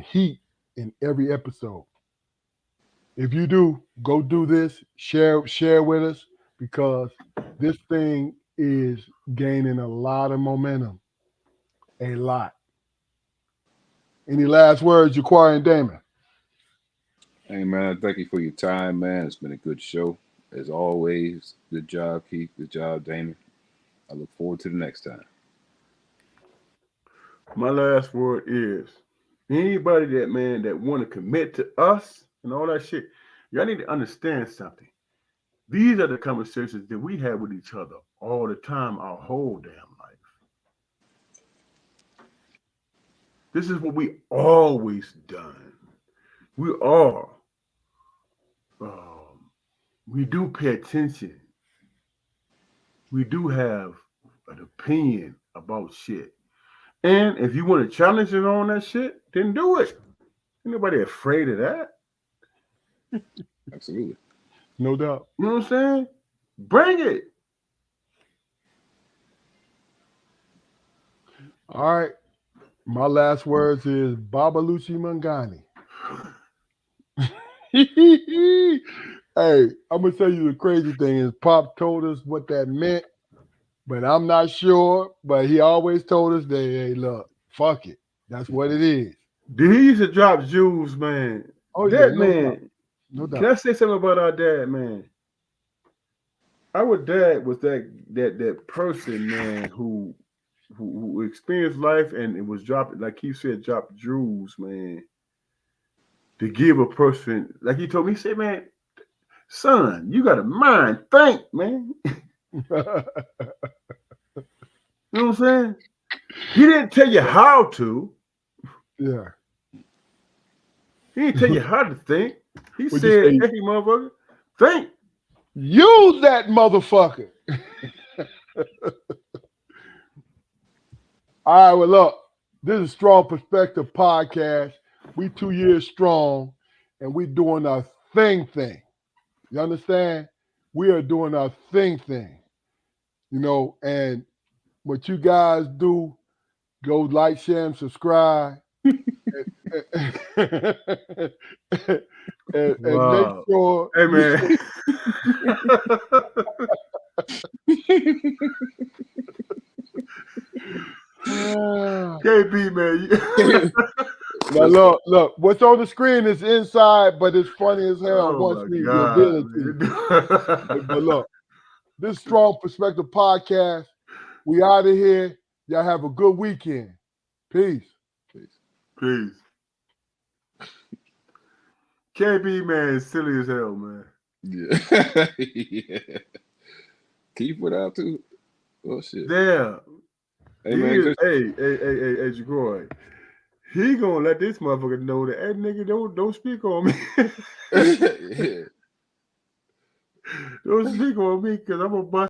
heat in every episode. If you do, go do this. Share with us because this thing is gaining a lot of momentum. A lot. Any last words, Jaquari and Damon? Hey man, thank you for your time, man. It's been a good show. As always, good job, Keith. Good job, Damon. I look forward to the next time. My last word is anybody that want to commit to us and all that shit, y'all need to understand something. These are the conversations that we have with each other all the time, our whole damn life. This is what we always done. We are. Um, we do pay attention. We do have an opinion about shit. And if you want to challenge it on that shit, then do it. Ain't nobody afraid of that. Absolutely. No doubt. You know what I'm saying? Bring it. All right. My last words is Babaluchi Mangani. Hey, I'm gonna tell you the crazy thing is Pop told us what that meant, but I'm not sure. But he always told us that, hey, look, fuck it. That's what it is. Did he used to drop jewels, man? Oh yeah, That no doubt. man. No Can doubt. I say something about our dad, man? Our dad was that person, man, who experienced life and it was dropped, like he said, dropped jewels, man, to give a person, like he told me, he said, man, son, you got a mind, think, man. You know what I'm saying? He didn't tell you how to. Yeah. He didn't tell you how to think. He Would you said, say hey, motherfucker, think. use that motherfucker? All right, well, look, this is Strong Perspective Podcast. We 2 years strong, and we doing our thing. You understand? We are doing our thing. And what you guys do, go like, share, and subscribe. and make Wow. sure Hey man. KB, man. Now look, what's on the screen is inside, but it's funny as hell Oh once my we reveal God, it to you. man. But look, this Strong Perspective Podcast, we out of here. Y'all have a good weekend. Peace. Peace. KB, man, is silly as hell, man. Yeah. Yeah. Can you put out too? Oh shit. Yeah. Hey man, just Hey, Jagroy. He gonna let this motherfucker know that, hey nigga, don't speak on me. yeah. Don't speak on me, cause I'm gonna bust